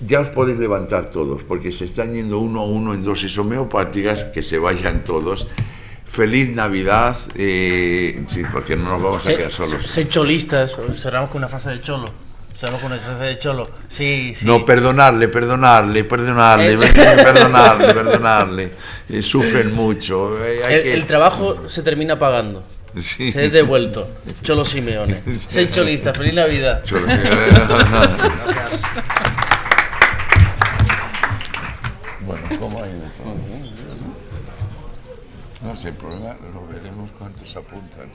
A: Ya os podéis levantar todos, porque se están yendo uno a uno en dosis homeopáticas, que se vayan todos. Feliz Navidad, sí, porque no nos vamos a quedar solos.
B: Ser cholistas, cerramos con una frase de Cholo. Cerramos con una frase de Cholo. Sí, sí.
A: No, perdonarle. Sufren mucho.
B: El trabajo se termina pagando.
A: Sí.
B: Se es devuelto. Cholo Simeone. Sí. Ser cholista. Feliz Navidad.
A: Cholo Simeone.
B: Gracias.
A: Bueno, ¿cómo ha ido todo? No sé, el problema lo veremos cuántos apuntan.